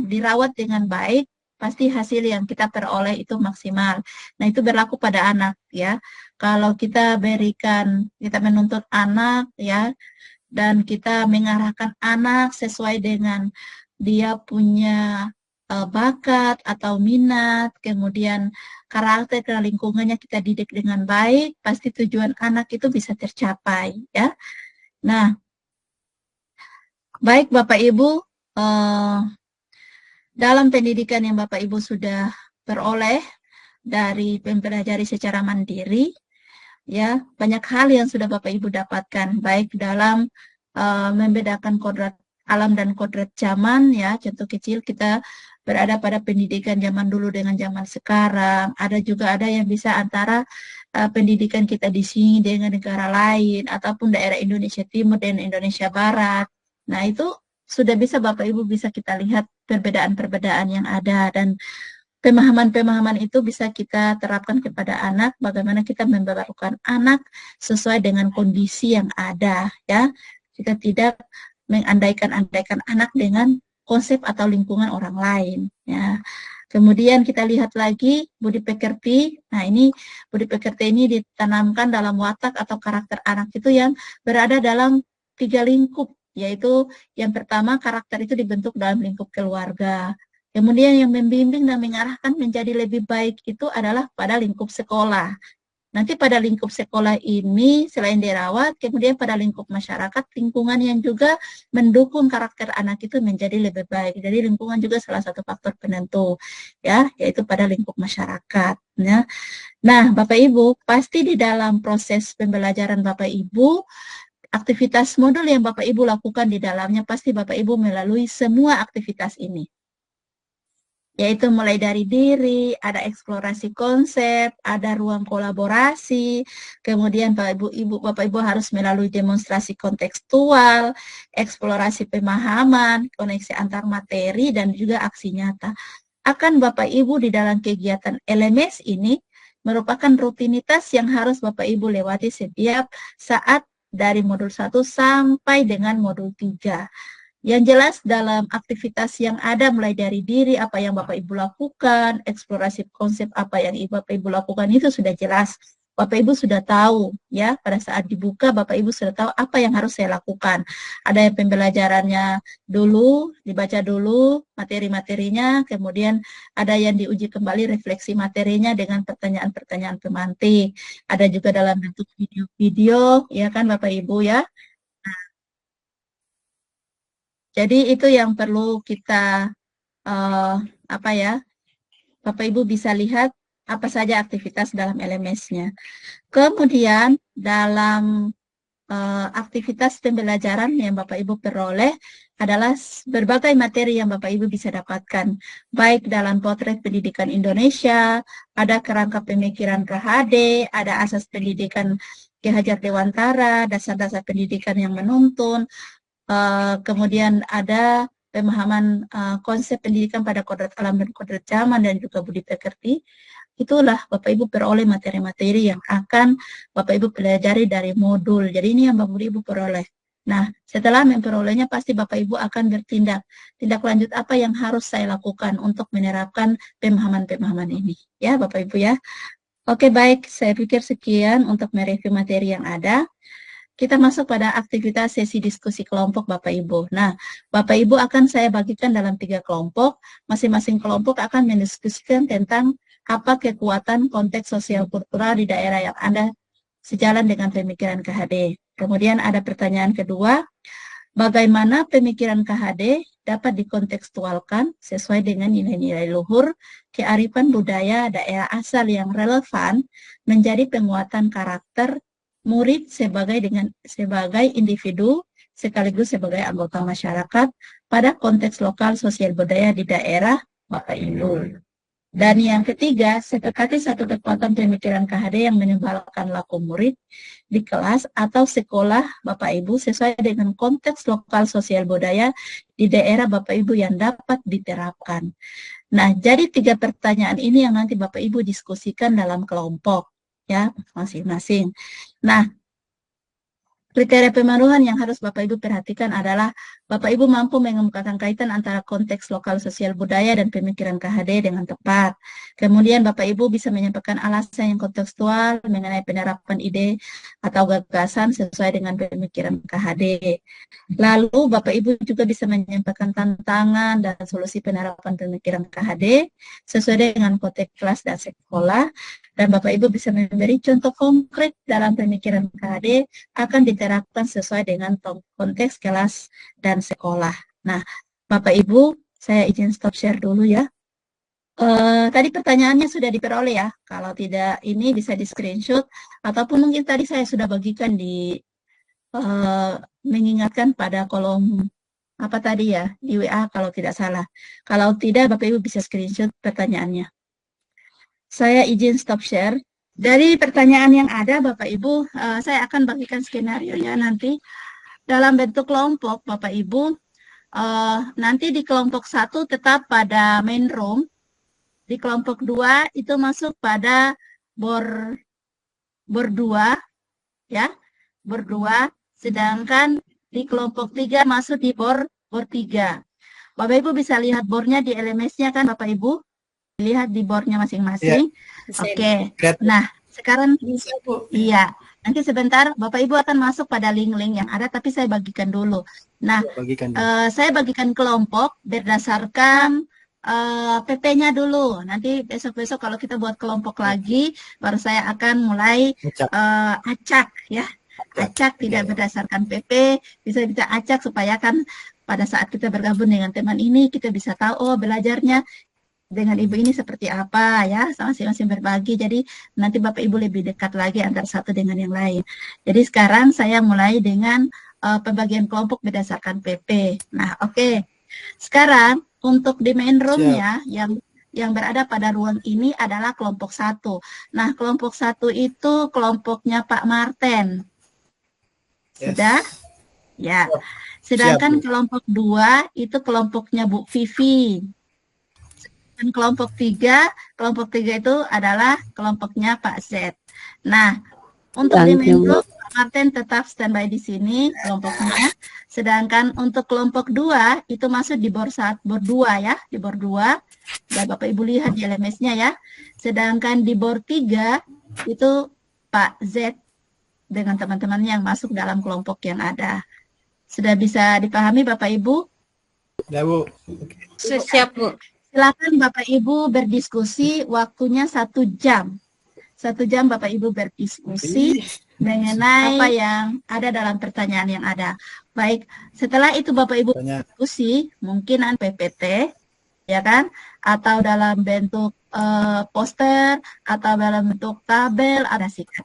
dirawat dengan baik, pasti hasil yang kita peroleh itu maksimal. Nah, itu berlaku pada anak, ya. Kalau kita menuntut anak, ya, dan kita mengarahkan anak sesuai dengan dia punya bakat atau minat, kemudian karakter dan lingkungannya kita didik dengan baik, pasti tujuan anak itu bisa tercapai, ya. Nah, baik Bapak Ibu, dalam pendidikan yang Bapak Ibu sudah peroleh dari mempelajari secara mandiri, ya, banyak hal yang sudah Bapak Ibu dapatkan, baik dalam membedakan kodrat alam dan kodrat zaman, ya. Contoh kecil, kita berada pada pendidikan zaman dulu dengan zaman sekarang. Ada yang bisa antara pendidikan kita di sini dengan negara lain, ataupun daerah Indonesia Timur dan Indonesia Barat. Nah, itu sudah bisa Bapak Ibu bisa kita lihat perbedaan-perbedaan yang ada, dan pemahaman-pemahaman itu bisa kita terapkan kepada anak, bagaimana kita memperlakukan anak sesuai dengan kondisi yang ada, ya. Kita tidak mengandaikan-andaikan anak dengan konsep atau lingkungan orang lain, ya. Kemudian kita lihat lagi budi pekerti. Nah, ini budi pekerti ini ditanamkan dalam watak atau karakter anak itu yang berada dalam 3 lingkup, yaitu yang pertama, karakter itu dibentuk dalam lingkup keluarga. Kemudian yang membimbing dan mengarahkan menjadi lebih baik itu adalah pada lingkup sekolah. Nanti pada lingkup sekolah ini selain dirawat, kemudian pada lingkup masyarakat, lingkungan yang juga mendukung karakter anak itu menjadi lebih baik. Jadi lingkungan juga salah satu faktor penentu, ya, yaitu pada lingkup masyarakat, ya. Nah, Bapak Ibu, pasti di dalam proses pembelajaran Bapak Ibu, aktivitas modul yang Bapak Ibu lakukan di dalamnya, pasti Bapak Ibu melalui semua aktivitas ini. yaitu mulai dari diri, ada eksplorasi konsep, ada ruang kolaborasi, kemudian Bapak Ibu harus melalui demonstrasi kontekstual, eksplorasi pemahaman, koneksi antar materi, dan juga aksi nyata. Akan Bapak Ibu di dalam kegiatan LMS ini merupakan rutinitas yang harus Bapak Ibu lewati setiap saat dari modul 1 sampai dengan modul 3. Yang jelas dalam aktivitas yang ada mulai dari diri, apa yang Bapak Ibu lakukan, eksplorasi konsep apa yang Bapak Ibu lakukan itu sudah jelas. Bapak Ibu sudah tahu ya, pada saat dibuka Bapak Ibu sudah tahu apa yang harus saya lakukan. Ada yang pembelajarannya dulu, dibaca dulu materi-materinya, kemudian ada yang diuji kembali refleksi materinya dengan pertanyaan-pertanyaan pemantik. Ada juga dalam bentuk video-video, ya kan Bapak Ibu ya. Jadi itu yang perlu kita apa ya, Bapak Ibu bisa lihat apa saja aktivitas dalam LMS-nya. Kemudian dalam aktivitas pembelajaran yang Bapak Ibu peroleh adalah berbagai materi yang Bapak Ibu bisa dapatkan, baik dalam potret pendidikan Indonesia, ada kerangka pemikiran KHD, ada asas pendidikan Ki Hajar Dewantara, dasar-dasar pendidikan yang menuntun, kemudian ada pemahaman konsep pendidikan pada kodrat alam dan kodrat zaman dan juga budi pekerti. Itulah Bapak Ibu peroleh materi-materi yang akan Bapak Ibu pelajari dari modul. Jadi ini yang Bapak Ibu peroleh. Nah, setelah memperolehnya pasti Bapak Ibu akan bertindak. Tindak lanjut apa yang harus saya lakukan untuk menerapkan pemahaman-pemahaman ini. Ya Bapak Ibu ya. Oke baik, saya pikir sekian untuk mereview materi yang ada. Kita masuk pada aktivitas sesi diskusi kelompok Bapak Ibu. Nah, Bapak Ibu akan saya bagikan dalam 3 kelompok. Masing-masing kelompok akan mendiskusikan tentang apa kekuatan konteks sosial kultural di daerah yang Anda sejalan dengan pemikiran KHD. Kemudian ada pertanyaan kedua, bagaimana pemikiran KHD dapat dikontekstualkan sesuai dengan nilai-nilai luhur, kearifan budaya daerah asal yang relevan menjadi penguatan karakter murid sebagai individu sekaligus sebagai anggota masyarakat pada konteks lokal sosial budaya di daerah Bapak Ibu. Dan yang ketiga, sepakati satu kekuatan pemikiran KHD yang menimbulkan laku murid di kelas atau sekolah Bapak Ibu sesuai dengan konteks lokal sosial budaya di daerah Bapak Ibu yang dapat diterapkan. Nah, jadi 3 pertanyaan ini yang nanti Bapak Ibu diskusikan dalam kelompok ya masing-masing. Nah, kriteria pemenuhan yang harus Bapak Ibu perhatikan adalah Bapak Ibu mampu mengemukakan kaitan antara konteks lokal sosial budaya dan pemikiran KHD dengan tepat. Kemudian Bapak Ibu bisa menyampaikan alasan yang kontekstual mengenai penerapan ide atau gagasan sesuai dengan pemikiran KHD. Lalu Bapak Ibu juga bisa menyampaikan tantangan dan solusi penerapan pemikiran KHD sesuai dengan konteks kelas dan sekolah. Dan Bapak Ibu bisa memberi contoh konkret dalam pemikiran KHD akan diterapkan sesuai dengan konteks kelas dan sekolah. Nah, Bapak Ibu, saya izin stop share dulu ya. Tadi pertanyaannya sudah diperoleh ya. Kalau tidak ini bisa di screenshot ataupun mungkin tadi saya sudah bagikan di mengingatkan pada kolom apa tadi ya di WA kalau tidak salah. Kalau tidak Bapak Ibu bisa screenshot pertanyaannya. Saya izin stop share. Dari pertanyaan yang ada Bapak Ibu, saya akan bagikan skenario-nya nanti dalam bentuk kelompok Bapak Ibu. Nanti di kelompok 1 tetap pada main room. Di kelompok 2 itu masuk pada bor 2 ya. Bor 2, sedangkan di kelompok 3 masuk di bor 3. Bapak Ibu bisa lihat bornya di LMS-nya kan Bapak Ibu? Lihat di bornya masing-masing. Oke. Nah, sekarang iya. Nanti sebentar Bapak Ibu akan masuk pada link-link yang ada, tapi saya bagikan dulu. Nah, saya bagikan kelompok berdasarkan PP-nya dulu. Nanti besok-besok kalau kita buat kelompok lagi, baru saya akan mulai acak ya. Acak tidak berdasarkan PP, bisa kita acak supaya kan pada saat kita bergabung dengan teman ini, kita bisa tahu, oh belajarnya dengan ibu ini seperti apa ya, masing-masing berbagi. Jadi nanti Bapak Ibu lebih dekat lagi antara satu dengan yang lain. Jadi sekarang saya mulai dengan pembagian kelompok berdasarkan PP. Nah, oke. Sekarang untuk di main room-nya yang yang berada pada ruang ini adalah kelompok 1. Nah, kelompok 1 itu kelompoknya Pak Marten. Sudah? Ya. Sedangkan Bu. kelompok 2 itu kelompoknya Bu Vivi. Dan kelompok 3 itu adalah kelompoknya Pak Z. Nah, untuk di Menlo, Pak Marten tetap standby di sini kelompoknya. Sedangkan untuk kelompok 2 itu masuk di bor 2 ya, di bor 2. Dan Bapak Ibu lihat di LMS-nya ya. Sedangkan di bor 3 itu Pak Z dengan teman-temannya yang masuk dalam kelompok yang ada. Sudah bisa dipahami Bapak Ibu? Ya Bu. Siap, Bu. Silakan Bapak Ibu berdiskusi, waktunya 1 jam. 1 jam Bapak Ibu berdiskusi mengenai apa yang ada dalam pertanyaan yang ada. Baik, setelah itu Bapak Ibu diskusi, mungkin PPT, ya kan? Atau dalam bentuk poster, atau dalam bentuk tabel, ada sikat.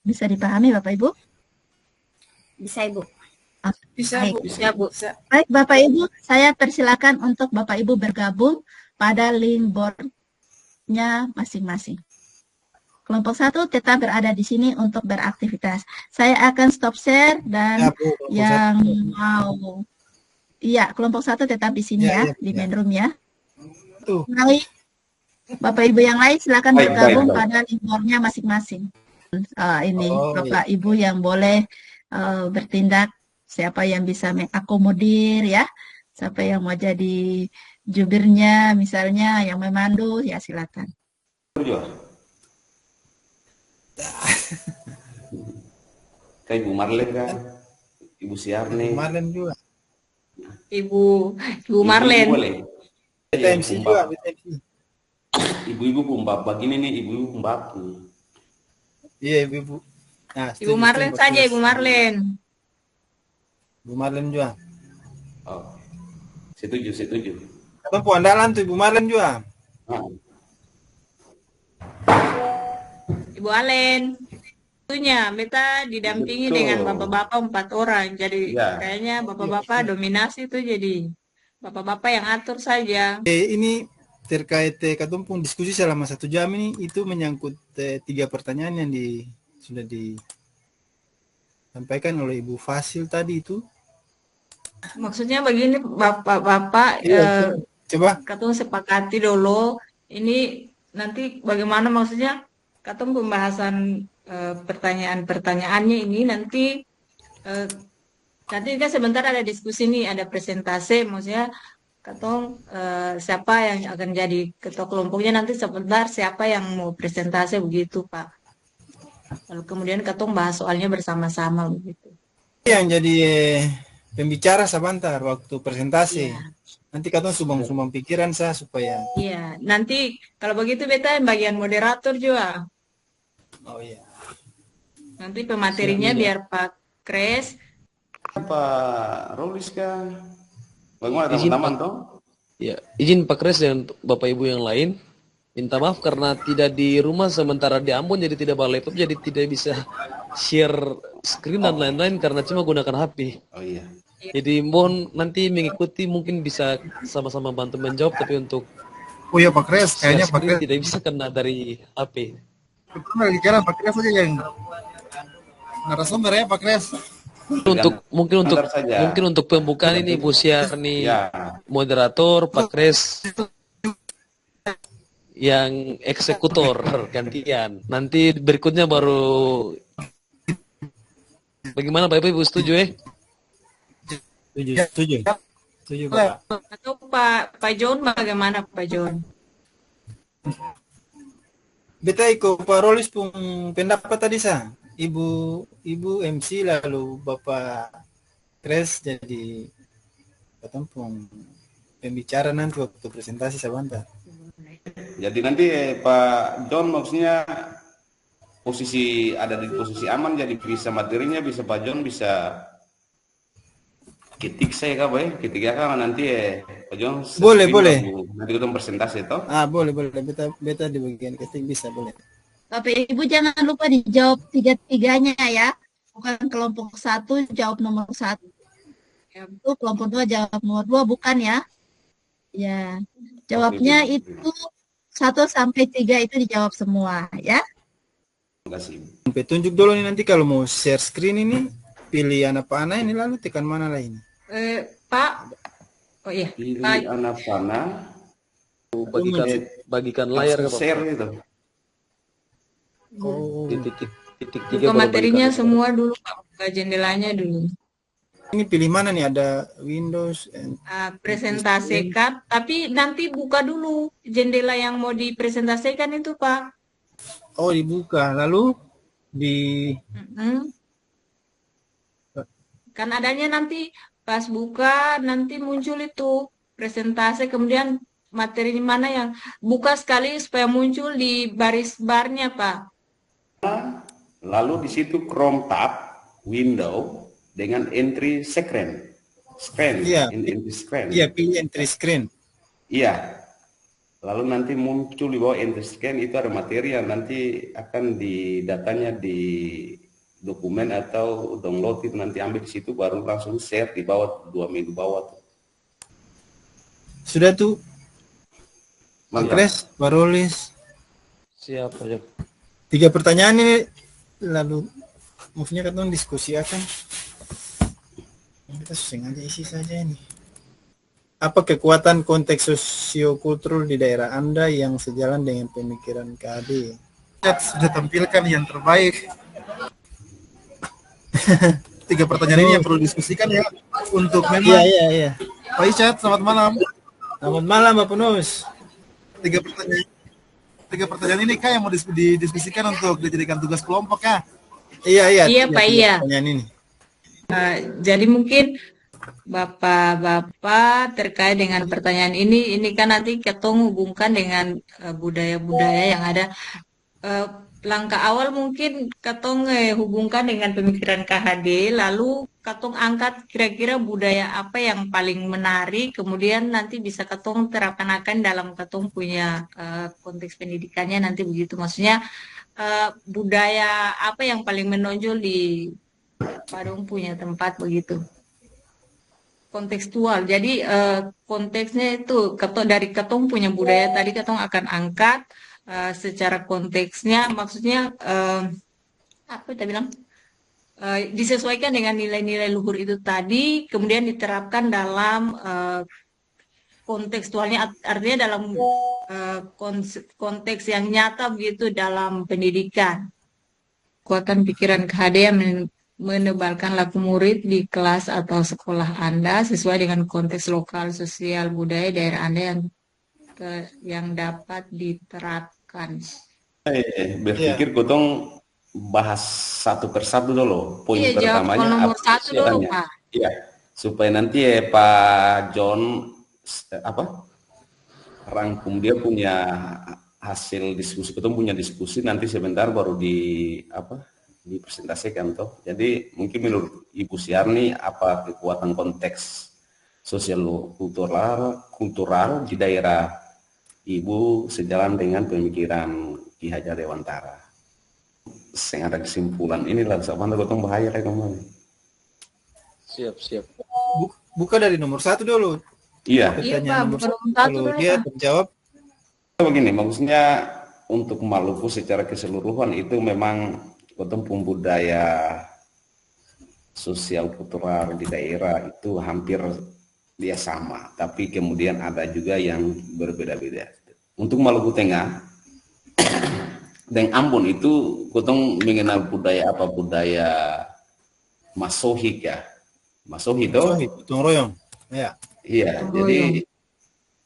Bisa dipahami Bapak Ibu? Bisa Ibu. Bisa, Baik. Bu. Bisa, Bu. Baik, Bapak Ibu, saya persilakan untuk Bapak Ibu bergabung pada link board-nya masing-masing. Kelompok 1 tetap berada di sini untuk beraktivitas. Saya akan stop share dan yang mau, iya, kelompok 1 tetap di sini ya, di main room ya. Baik, Bapak Ibu yang lain silakan bergabung pada link board-nya masing-masing. Ini Bapak Ibu yang boleh bertindak. Siapa yang bisa mengakomodir ya, siapa yang mau jadi jubirnya misalnya, yang memandu ya silakan. Kayak Ibu Marlen kan, Ibu Siarni. Ibu Marlen juga. Ibu Marlen. MC juga, Ibu-ibu pembab begini nih, ibu-ibu pembab. Iya ibu-ibu. Nah, Ibu Marlen saja, Ibu Marlen. Ibu Marlen juga. Oh, setuju. Apa andalan tuh Ibu Marlen juga? Ibu Alen. Tentunya, beta didampingi dengan bapak-bapak 4 orang. Jadi kayaknya bapak-bapak dominasi itu jadi bapak-bapak yang atur saja. Ini terkait katumpung diskusi selama 1 jam ini itu menyangkut 3 pertanyaan yang sudah disampaikan oleh Ibu Fasil tadi itu. Maksudnya begini bapak-bapak, coba katong sepakati dulu ini nanti bagaimana maksudnya katong pembahasan pertanyaan-pertanyaannya ini nanti kan sebentar ada diskusi nih, ada presentasi, maksudnya katong siapa yang akan jadi ketua kelompoknya nanti sebentar, siapa yang mau presentasi begitu Pak. Lalu kemudian katong bahas soalnya bersama-sama begitu. Yang jadi pembicara sebentar waktu presentasi. Nanti katong sumbang-sumbang pikiran saya supaya. Iya, nanti kalau begitu beta yang bagian moderator juga. Oh iya. Nanti pematerinya biar Pak Kres. Pak Rolis kan. Bagaimana teman-teman toh? Ya, izin Pak Kres dan Bapak Ibu yang lain. Minta maaf karena tidak di rumah sementara di Ambon jadi tidak bawa laptop jadi tidak bisa share screen dan lain-lain karena cuma gunakan HP. Oh iya. Jadi mohon nanti mengikuti mungkin bisa sama-sama bantu menjawab tapi untuk iya Pak Kres kayaknya Pak Kres tidak bisa kena dari HP. Betul lagi jalan Pak Kres saja yang narasumber ya Pak Kres. Mungkin untuk pembukaan ini Bu Siarni moderator, Pak Kres yang eksekutor gantian. Nanti berikutnya baru bagaimana Bapak Ibu setuju ya? Setuju Pak. Atau Pak John bagaimana Pak John? Beta ikut Pak Rolis pun pendapat tadi sah. Ibu MC lalu Bapak Kres jadi ketempung pembicara nanti waktu presentasi sebentar. Jadi nanti Pak John maksudnya ada di posisi aman jadi bisa materinya bisa Pak John bisa ketik saya kah boy ketik ya kan nanti Pak John boleh nanti kita presentasi toh boleh beta di bagian ketik bisa boleh. Bapak Ibu jangan lupa dijawab 3-3-nya ya, bukan kelompok 1 jawab nomor 1 itu kelompok 2 jawab nomor 2 bukan ya. Ya, Bapak jawabnya Ibu. itu 1 sampai 3 itu dijawab semua ya. Terima kasih. Sampai tunjuk dulu nih nanti kalau mau share screen ini, pilih anak panah ini lalu tekan mana lah ini. Pak, oh iya, Pilih Pak, anak panah, Bagikan layar ke langsung share Bapak. itu. Oh, Titik buka tiga baru materinya bagikan. semua dulu, Pak. Buka jendelanya dulu. ini pilih mana nih? Ada Windows and Presentasikan, tapi nanti buka dulu jendela yang mau dipresentasikan itu, Pak. oh dibuka lalu di Mm-mm. Kan adanya nanti pas buka nanti muncul itu presentasi, kemudian materi mana yang buka sekali supaya muncul di baris barnya, Pak. Lalu di situ Chrome tab, window dengan entry screen. Iya. Entry screen. Iya, pilih entry screen. Iya. Lalu nanti muncul di bawah entry screen itu ada materi yang nanti akan datanya di dokumen atau download itu nanti ambil di situ baru langsung share di bawah 2 minggu bawah tuh. Sudah tuh. Bang Mantap. Kres, Barolis. Siap aja. 3 pertanyaan ini lalu move-nya kan diskusi akan. Kita sengaja isi saja ini. Apa kekuatan konteks sosiokultural di daerah Anda yang sejalan dengan pemikiran KAD? Sudah tampilkan yang terbaik. 3 pertanyaan ini yang perlu diskusikan ya untuk memang. Iya. Pak Icat, selamat malam. Selamat malam, Bapak Nus. 3 pertanyaan ini Kak yang mau didiskusikan untuk dijadikan tugas kelompok Kak. Iya. Iya, Pak, iya. Pertanyaan ini. Jadi mungkin Bapak-bapak terkait dengan pertanyaan ini kan nanti ketong hubungkan dengan budaya-budaya yang ada. Langkah awal mungkin ketong hubungkan dengan pemikiran KHD, lalu ketong angkat kira-kira budaya apa yang paling menarik, kemudian nanti bisa ketong terapkan dalam ketong punya konteks pendidikannya nanti begitu. Maksudnya budaya apa yang paling menonjol di Padang punya tempat begitu. Kontekstual. Jadi konteksnya itu dari ketong punya budaya tadi ketong akan angkat secara konteksnya, maksudnya apa kita bilang disesuaikan dengan nilai-nilai luhur itu tadi, kemudian diterapkan dalam kontekstualnya, artinya dalam konteks yang nyata begitu dalam pendidikan. Kekuatan pikiran KHD yang menebalkan laku murid di kelas atau sekolah Anda sesuai dengan konteks lokal, sosial, budaya daerah Anda yang dapat diterapkan. Berpikir gotong bahas satu persatu dulu. Poin pertamanya nomor 1 dulu, Pak. Iya, supaya nanti Pak John rangkum dia punya hasil diskusi, kita punya diskusi nanti sebentar baru dipresentasikan toh. Jadi mungkin menurut Ibu Siarni apa kekuatan konteks sosial kultural di daerah Ibu sejalan dengan pemikiran Ki Hajar Dewantara. Sing ada kesimpulan inilah sebenarnya gotong bahaya kayak kemarin. Siap. Buka dari nomor 1 dulu. Iya. Pak, bukan nomor 1 kalau dulu, dia Pak. terjawab. Begini, maksudnya untuk Maluku secara keseluruhan itu memang gotong budaya sosial kultural di daerah itu hampir dia sama, tapi kemudian ada juga yang berbeda-beda. Untuk Maluku Tengah dan Ambon itu gotong mengenal budaya apa, budaya masohik ya. Masohi itu gotong royong. Ya. Iya, jadi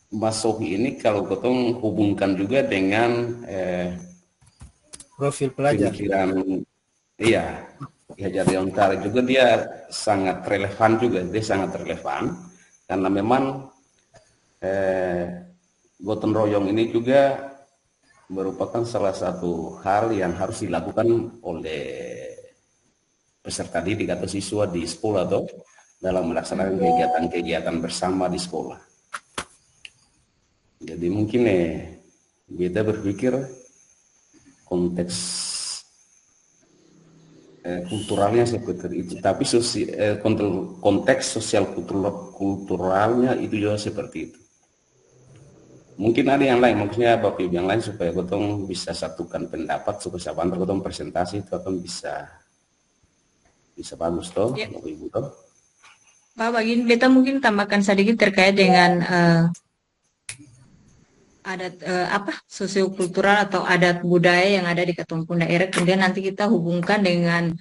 masohi ini kalau gotong hubungkan juga dengan profil pelajar. Pemikiran, iya, Ki Hajar Dewantara juga dia sangat relevan juga, karena memang gotong royong ini juga merupakan salah satu hal yang harus dilakukan oleh peserta didik atau siswa di sekolah atau dalam melaksanakan kegiatan-kegiatan bersama di sekolah. Jadi mungkin kita berpikir konteks kulturalnya seperti itu, tapi konteks sosial kulturalnya itu juga seperti itu. Mungkin ada yang lain, maksudnya Bapak Ibu yang lain supaya kotong bisa satukan pendapat supaya sabantar kotong presentasi itu akan bisa bagus toh, Ya, Bapak Ibu toh. Pak, begini, beta mungkin tambahkan sedikit terkait dengan adat apa sosiokultural atau adat budaya yang ada di Katumpun daerah. Kemudian nanti kita hubungkan dengan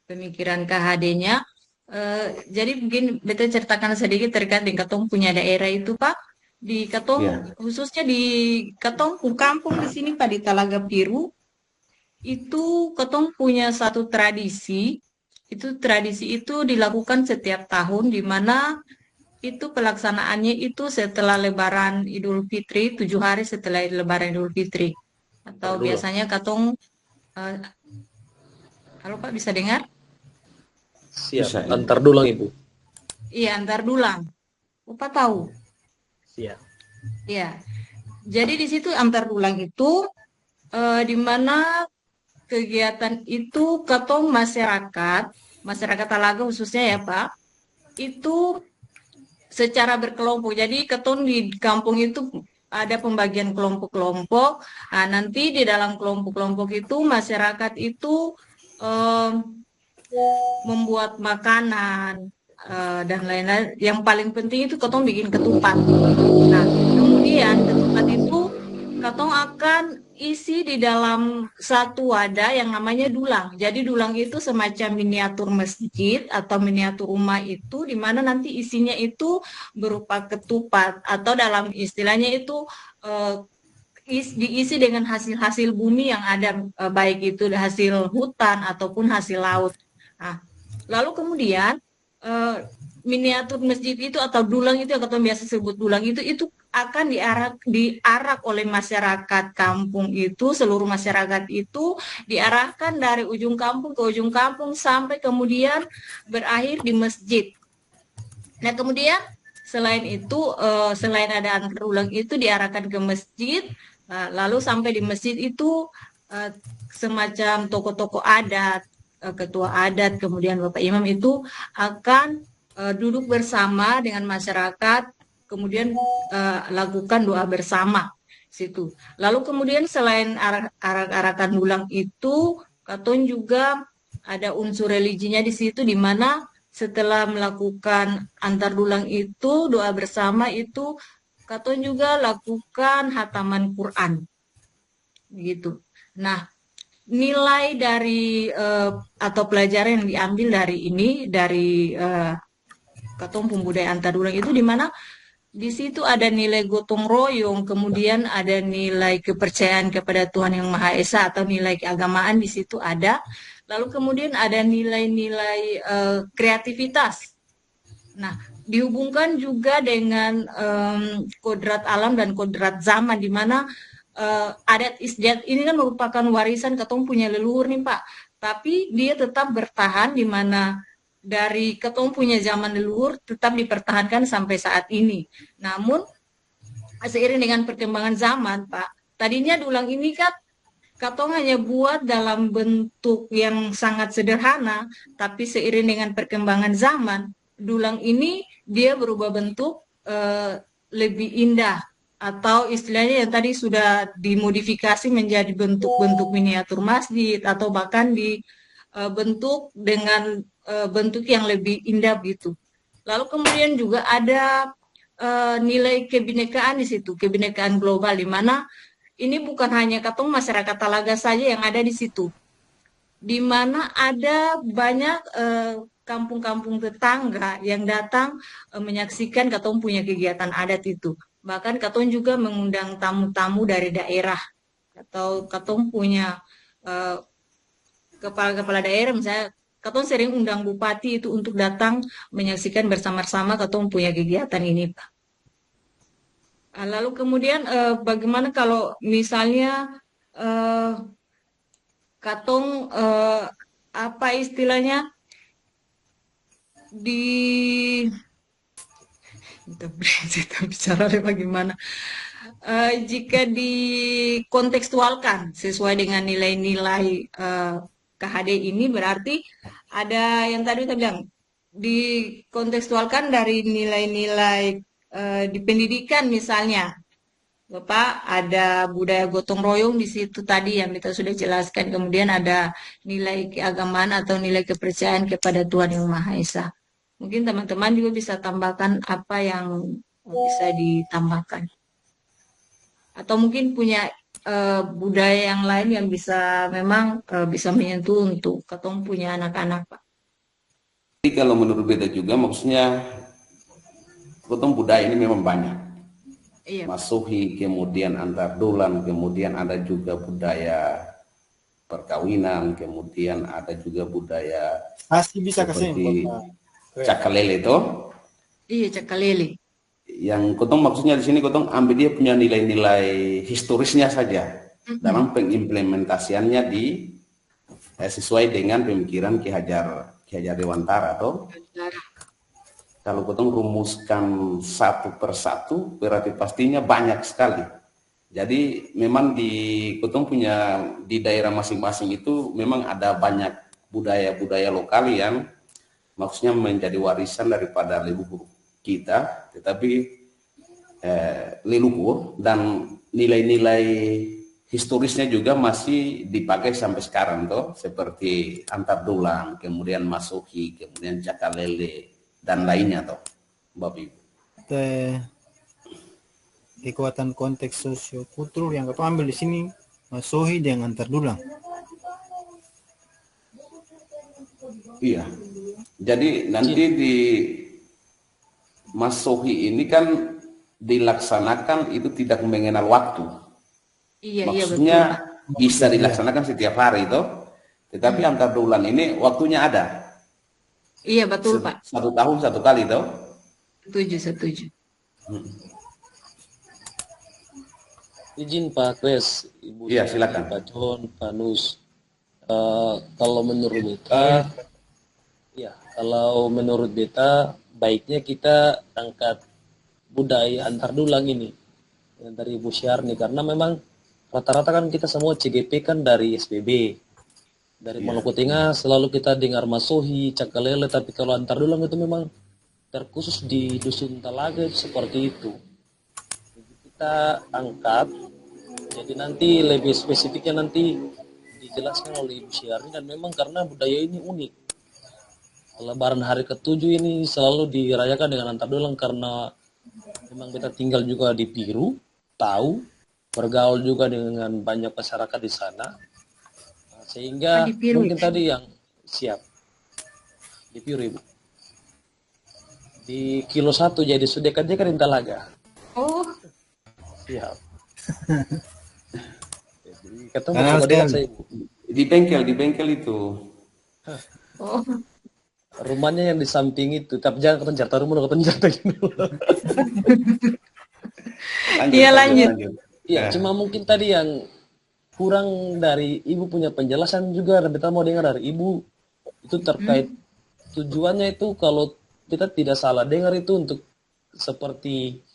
pemikiran KHD-nya. Jadi mungkin beta ceritakan sedikit terkait dengan Katong punya daerah itu, Pak. Di Katong, Ya, khususnya di Katong kampung di sini, Pak, di Talaga Biru, itu Katong punya satu tradisi. Itu tradisi itu dilakukan setiap tahun, di mana itu pelaksanaannya itu setelah Lebaran Idul Fitri, 7 hari setelah Lebaran Idul Fitri. Atau dulu. biasanya Katong, halo Pak, bisa dengar? Siap. Bisa. Antar dulang Ibu. Iya, antar dulang. Lupa tahu. Siap. Iya. Jadi di situ antar dulang itu di mana kegiatan itu Katong masyarakat Talaga khususnya ya Pak, itu secara berkelompok. Jadi Katong di kampung itu ada pembagian kelompok-kelompok. Nah, nanti di dalam kelompok-kelompok itu masyarakat itu membuat makanan dan lain-lain. Yang paling penting itu Katong bikin ketupat. Nah, kemudian ketupat itu Katong akan isi di dalam satu wadah yang namanya dulang. Jadi dulang itu semacam miniatur masjid atau miniatur rumah itu, di mana nanti isinya itu berupa ketupat atau dalam istilahnya itu diisi dengan hasil-hasil bumi yang ada, baik itu hasil hutan ataupun hasil laut. Nah, lalu kemudian miniatur masjid itu atau dulang itu yang kita biasa sebut dulang itu akan diarak oleh masyarakat kampung itu, seluruh masyarakat itu diarahkan dari ujung kampung ke ujung kampung sampai kemudian berakhir di masjid. Nah, kemudian selain itu, selain ada antar dulang itu diarahkan ke masjid, lalu sampai di masjid itu semacam tokoh-tokoh adat, ketua adat, kemudian Bapak Imam itu akan duduk bersama dengan masyarakat, kemudian lakukan doa bersama situ. Lalu kemudian selain arak-arakan dulang itu, Katong juga ada unsur religinya di situ, di mana setelah melakukan antar dulang itu, doa bersama itu, Katong juga lakukan hataman Quran, gitu. Nah, nilai dari atau pelajaran yang diambil dari ini, dari Katong Pembudayaan Antar Dulang itu, di mana di situ ada nilai gotong royong, kemudian ada nilai kepercayaan kepada Tuhan Yang Maha Esa atau nilai keagamaan di situ ada. Lalu kemudian ada nilai-nilai kreativitas. Nah, dihubungkan juga dengan kodrat alam dan kodrat zaman, di mana adat istiadat ini kan merupakan warisan Katong punya leluhur nih Pak. Tapi dia tetap bertahan, di mana dari Katong punya zaman leluhur tetap dipertahankan sampai saat ini. Namun seiring dengan perkembangan zaman, Pak, tadinya dulang ini kan Katong hanya buat dalam bentuk yang sangat sederhana, tapi seiring dengan perkembangan zaman, dulang ini dia berubah bentuk lebih indah, atau istilahnya yang tadi sudah dimodifikasi menjadi bentuk-bentuk miniatur masjid, atau bahkan dibentuk dengan bentuk yang lebih indah gitu. Lalu kemudian juga ada nilai kebinekaan di situ, kebinekaan global, di mana ini bukan hanya Katong masyarakat Talaga saja yang ada di situ, di mana ada banyak kampung-kampung tetangga yang datang menyaksikan Katong punya kegiatan adat itu. Bahkan Katong juga mengundang tamu-tamu dari daerah, atau Katong punya kepala-kepala daerah, misalnya Katong sering undang bupati itu untuk datang menyaksikan bersama-sama Katong punya kegiatan ini, Pak. Lalu kemudian bagaimana kalau misalnya Katong apa istilahnya kita bicara bagaimana jika dikontekstualkan sesuai dengan nilai-nilai KHD ini, berarti ada yang tadi kita bilang dikontekstualkan dari nilai-nilai di pendidikan misalnya, Bapak ada budaya gotong royong di situ tadi yang kita sudah jelaskan. Kemudian ada nilai keagamaan atau nilai kepercayaan kepada Tuhan Yang Maha Esa. Mungkin teman-teman juga bisa tambahkan apa yang bisa ditambahkan. Atau mungkin punya budaya yang lain yang bisa memang bisa menyentuh untuk ketemu punya anak-anak, Pak. Jadi kalau menurut beta juga maksudnya ketemu budaya ini memang banyak. Iya. Masuhi, kemudian antar dulan, kemudian ada juga budaya perkawinan, kemudian ada juga budaya Pasti bisa kasih seperti cakalele itu. Iya, cakalele. Yang kotong maksudnya di sini kotong ambil dia punya nilai-nilai historisnya saja dalam pengimplementasiannya di sesuai dengan pemikiran Ki Hajar Dewantara atau kalau kotong rumuskan satu persatu berarti pastinya banyak sekali. Jadi memang di kotong punya di daerah masing-masing itu memang ada banyak budaya-budaya lokal yang maksudnya menjadi warisan daripada leluhur kita, tetapi leluhur dan nilai-nilai historisnya juga masih dipakai sampai sekarang toh, seperti antar dulang, kemudian masuhi, kemudian cakalele dan lainnya toh, Bapak Ibu. Kekuatan konteks sosiokultural yang kita ambil di sini masuhi dengan antar dulang. Iya. Jadi nanti di Masuhi ini kan dilaksanakan itu tidak mengenal waktu. Iya, maksudnya iya, betul, bisa dilaksanakan setiap hari itu, tetapi antar bulan ini waktunya ada. Iya betul Pak. 1 tahun 1 kali itu. Setuju. Izin Pak Kres, Ibu. Iya silakan. Pak John, Pak Nus. Kalau menurut beta, ya kalau menurut beta baiknya kita angkat budaya antar dulang ini yang dari Ibu Syarni, karena memang rata-rata kan kita semua CGP kan dari SPB, dari Maluku Tengah selalu kita dengar masuhi, cakalele, tapi kalau antar dulang itu memang terkhusus di dusun Talaga seperti itu. Jadi kita angkat, jadi nanti lebih spesifiknya nanti dijelaskan oleh Ibu Syarni, dan memang karena budaya ini unik. Lebaran hari ke-7 ini selalu dirayakan dengan antar dulang karena memang kita tinggal juga di Piru, tahu, bergaul juga dengan banyak masyarakat di sana. Sehingga mungkin tadi yang siap di Piru Ibu. Di kilo 1 jadi sudah kan di Talaga. Oh. Siap. Jadi ketemu sama dia saya Ibu. Di bengkel itu. Oh. Rumahnya yang di samping itu, tapi jangan kepencar, rumah udah kepencar gitu. Iya lanjut. Iya, cuma mungkin tadi yang kurang dari Ibu punya penjelasan juga, dan kita mau dengar dari Ibu itu terkait tujuannya itu, kalau kita tidak salah dengar itu untuk seperti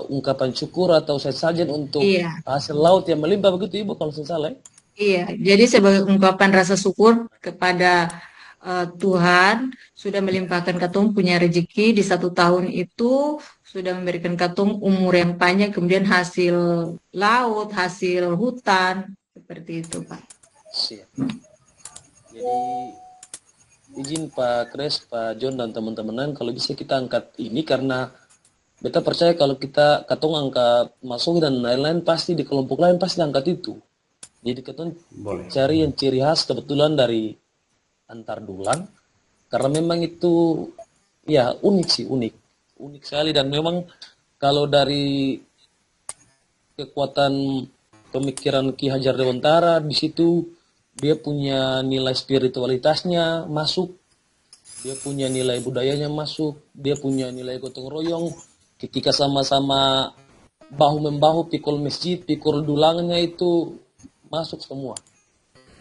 ungkapan syukur atau sesajen untuk hasil laut yang melimpah begitu Ibu kalau saya salah. Iya, jadi sebagai ungkapan rasa syukur kepada Tuhan sudah melimpahkan katong punya rezeki di 1 tahun itu, sudah memberikan katong umur yang panjang, kemudian hasil laut, hasil hutan, seperti itu Pak. Siap. Jadi izin Pak Kres, Pak John dan teman-teman, kalau bisa kita angkat ini karena beta percaya kalau kita katong angkat masuk dan lain-lain pasti di kelompok lain pasti angkat itu. Jadi katong cari yang ciri khas kebetulan dari antar dulang, karena memang itu ya unik sekali, dan memang kalau dari kekuatan pemikiran Ki Hajar Dewantara di situ dia punya nilai spiritualitasnya masuk, dia punya nilai budayanya masuk, dia punya nilai gotong royong ketika sama-sama bahu membahu pikul masjid, pikul dulangnya itu masuk semua.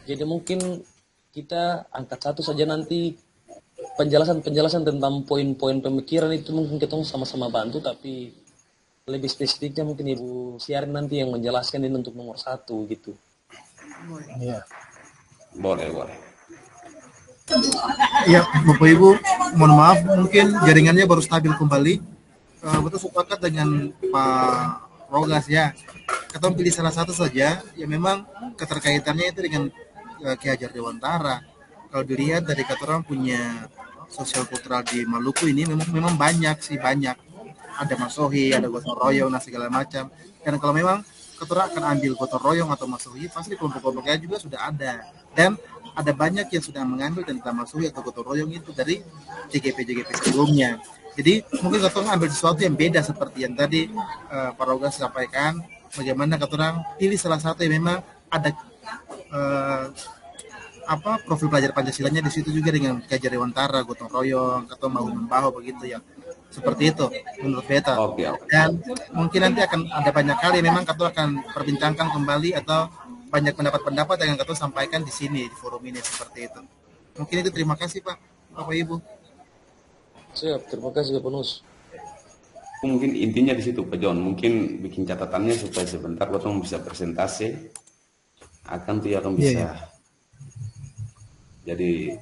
Jadi mungkin kita angkat satu saja, nanti penjelasan tentang poin-poin pemikiran itu mungkin kita sama-sama bantu, tapi lebih spesifiknya mungkin Ibu Syarni nanti yang menjelaskan ini untuk nomor 1 gitu. Iya. Boleh. Ya, Bapak Ibu, mohon maaf mungkin jaringannya baru stabil kembali. betul sepakat dengan Pak Rogas ya. Kita pilih salah satu saja yang memang keterkaitannya itu dengan Ki Hajar Dewantara. Kalau dilihat dari kata orang punya sosial kultural di Maluku ini memang banyak sih, banyak. Ada masohi, ada gotong royong, dan segala macam. Dan kalau memang kata orang akan ambil gotong royong atau masohi, pasti kelompok-kelompoknya juga sudah ada. Dan ada banyak yang sudah mengambil tentang masohi atau gotong royong itu dari JGP sebelumnya. Jadi mungkin kata orang ambil sesuatu yang beda seperti yang tadi Pak Rogas sampaikan. Bagaimana kata orang pilih salah satu yang memang ada profil pelajar Pancasilanya di situ juga dengan Ki Hajar Dewantara, gotong royong, atau mau membahu begitu ya. Seperti itu menurut beta. Dan mungkin nanti akan ada banyak kali memang kata akan perbincangkan kembali atau banyak pendapat-pendapat yang kata sampaikan di sini di forum ini seperti itu. Mungkin itu, terima kasih Pak, Bapak Ibu. Siap, terima kasih Pak Nus. Mungkin intinya di situ Pak John, mungkin bikin catatannya supaya sebentar Bapak bisa presentasi, akan bisa. Jadi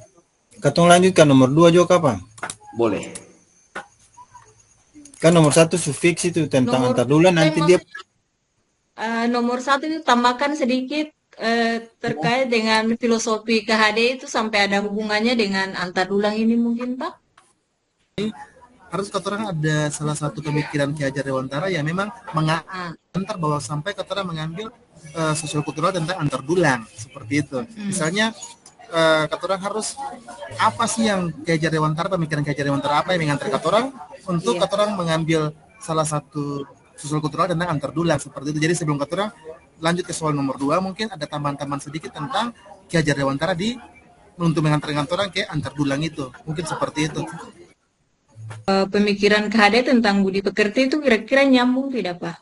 Katong lanjutkan nomor 2 juga kapan? boleh. Kan nomor 1 sufiks itu tentang antar dulan, nanti dia Nomor 1 itu tambahkan sedikit terkait dengan filosofi KHD itu sampai ada hubungannya dengan antar dulang ini mungkin Pak? harus kata orang ada salah satu pemikiran Ki Hajar Dewantara yang memang mengantar bahwa sampai kata orang mengambil sosial kultural tentang antar dulang seperti itu. Misalnya kata orang harus apa sih yang Ki Hajar Dewantara, pemikiran Ki Hajar Dewantara apa yang mengantar kata orang untuk kata orang mengambil salah satu sosial kultural tentang antar dulang seperti itu. Jadi sebelum kata orang lanjut ke soal nomor 2, mungkin ada tambahan-tambahan sedikit tentang Ki Hajar Dewantara untuk mengantar orang ke antar dulang itu, mungkin seperti itu. Pemikiran KHD tentang budi pekerti itu kira-kira nyambung tidak Pak?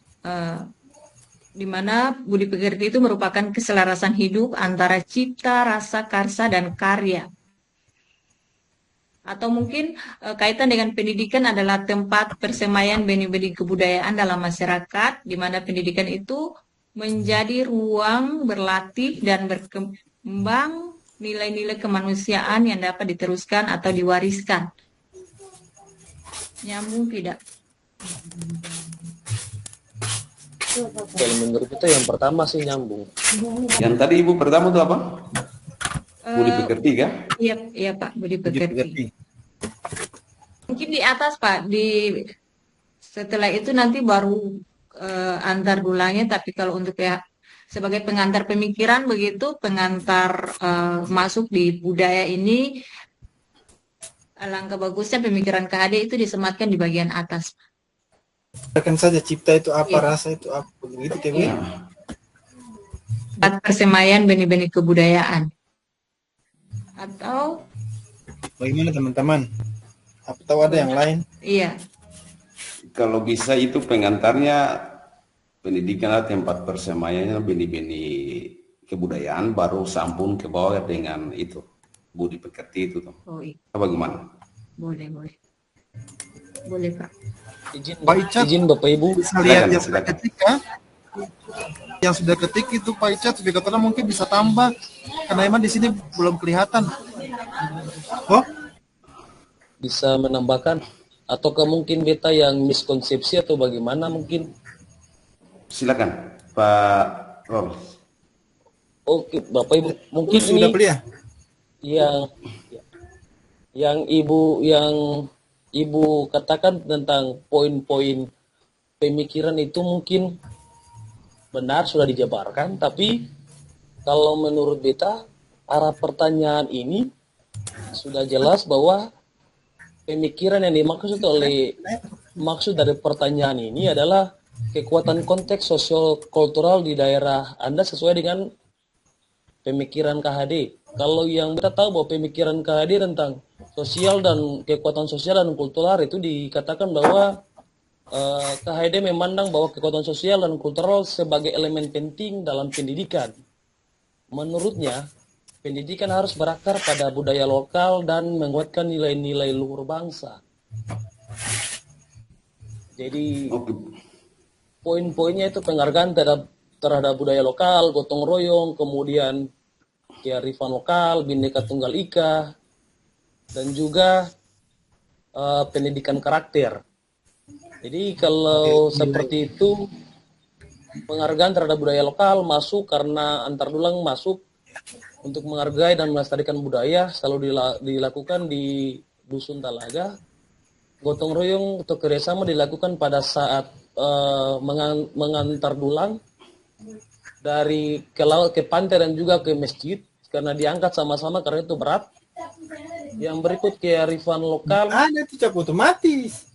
Di mana budi pekerti itu merupakan keselarasan hidup antara cipta, rasa, karsa, dan karya. Atau mungkin kaitan dengan pendidikan adalah tempat persemaian benih-benih kebudayaan dalam masyarakat, di mana pendidikan itu menjadi ruang berlatih dan berkembang nilai-nilai kemanusiaan yang dapat diteruskan atau diwariskan. Nyambung tidak? Kalau menurut kita yang pertama sih nyambung. Yang tadi Ibu pertama itu apa? Budi pekerti kan? Iya Pak, budi pekerti. Mungkin di atas Pak, setelah itu nanti baru antar dulangnya, tapi kalau untuk sebagai pengantar pemikiran begitu, pengantar masuk di budaya ini, alangkah bagusnya pemikiran KHD itu disematkan di bagian atas. Akan saja cipta itu apa, rasa itu apa, begitu kayak persemaian benih-benih kebudayaan. Atau bagaimana teman-teman? Atau ada yang lain? Iya. Kalau bisa itu pengantarnya pendidikan tempat persemaiannya benih-benih kebudayaan, baru sambung ke bawah dengan itu budi pekerti itu tuh. Oh iya. Bagaimana? Boleh Pak. Izin Bapak Ibu. Bisa lihat yang sudah ketik ya. Yang sudah ketik itu Pak Icat, kata mungkin bisa tambah karena emang di sini belum kelihatan. Oh? Bisa menambahkan atau mungkin beta yang miskonsepsi atau bagaimana mungkin? Silakan Pak Rol. Oke, Bapak Ibu, mungkin sudah beli ya? Yang Ibu katakan tentang poin-poin pemikiran itu mungkin benar sudah dijabarkan, tapi kalau menurut beta arah pertanyaan ini sudah jelas bahwa pemikiran yang dimaksud maksud dari pertanyaan ini adalah kekuatan konteks sosial kultural di daerah Anda sesuai dengan pemikiran KHD. Kalau yang kita tahu bahwa pemikiran KHD tentang sosial dan kekuatan sosial dan kultural itu dikatakan bahwa KHD memandang bahwa kekuatan sosial dan kultural sebagai elemen penting dalam pendidikan. Menurutnya, pendidikan harus berakar pada budaya lokal dan menguatkan nilai-nilai luhur bangsa. Jadi, poin-poinnya itu penghargaan terhadap budaya lokal, gotong royong, kemudian kearifan lokal, Bhinneka Tunggal Ika, dan juga pendidikan karakter. Jadi kalau seperti itu, penghargaan terhadap budaya lokal masuk karena antar dulang masuk untuk menghargai dan melestarikan budaya selalu dilakukan di Dusun Talaga. Gotong royong atau kerjasama dilakukan pada saat mengantar dulang dari ke laut, ke pantai dan juga ke masjid karena diangkat sama-sama karena itu berat. Yang berikut kearifan lokal ada itu cap otomatis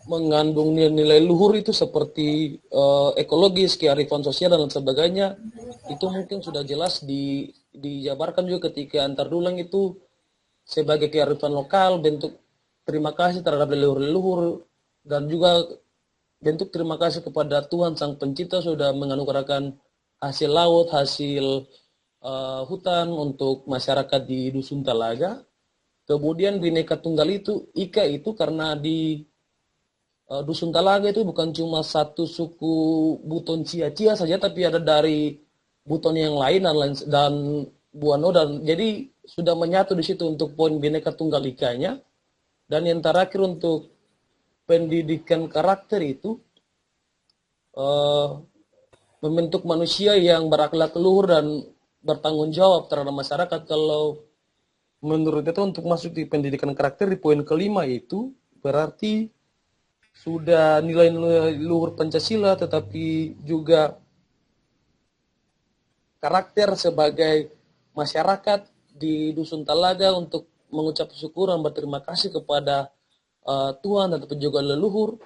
mengandung nilai-nilai luhur itu seperti ekologis, kearifan sosial dan sebagainya. Itu mungkin sudah jelas dijabarkan juga ketika antar dulang itu sebagai kearifan lokal, bentuk terima kasih terhadap leluhur-leluhur dan juga bentuk terima kasih kepada Tuhan Sang Pencipta sudah menganugerahkan hasil laut, hasil hutan untuk masyarakat di Dusun Talaga. Kemudian Bhinneka Tunggal Ika itu karena di Dusun Talaga itu bukan cuma satu suku Buton Cia-Cia saja, tapi ada dari Buton yang lain dan Buano, dan jadi sudah menyatu di situ untuk poin Bhinneka Tunggal Ika-nya. Dan yang terakhir untuk pendidikan karakter itu membentuk manusia yang berakhlak luhur dan bertanggung jawab terhadap masyarakat. Kalau menurut itu untuk masuk di pendidikan karakter di poin kelima itu berarti sudah nilai-nilai luhur Pancasila tetapi juga karakter sebagai masyarakat di Dusun Talaga untuk mengucap syukur dan berterima kasih kepada Tuhan dan juga leluhur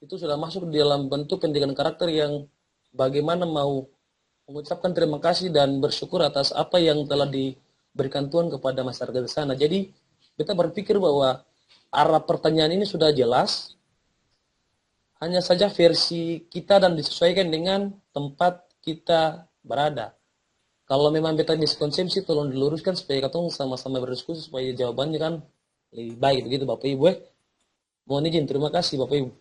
itu sudah masuk di dalam bentuk pendidikan karakter yang bagaimana mau mengucapkan terima kasih dan bersyukur atas apa yang telah diberikan Tuhan kepada masyarakat di sana. Jadi kita berpikir bahwa arah pertanyaan ini sudah jelas, hanya saja versi kita dan disesuaikan dengan tempat kita berada. Kalau memang beta miskonsepsi, tolong diluruskan supaya kita sama-sama berdiskusi supaya jawabannya kan lebih baik begitu Bapak Ibu. Mohon izin, terima kasih Bapak Ibu.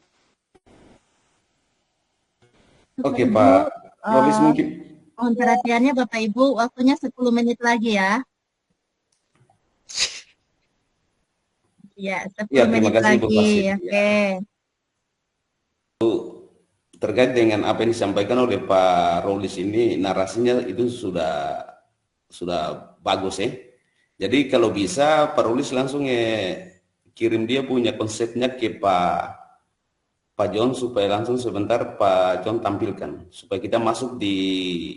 Oke Pak Rolis mungkin. Mohon perhatiannya Bapak Ibu, waktunya 10 menit lagi ya. Ya, 10 Ya, terima menit kasih Ibu lagi. Wasit. Oke. Terkait dengan apa yang disampaikan oleh Pak Rolis ini, narasinya itu sudah bagus ya. Jadi kalau bisa Pak Rolis langsung kirim dia punya konsepnya ke Pak John supaya langsung sebentar Pak John tampilkan supaya kita masuk di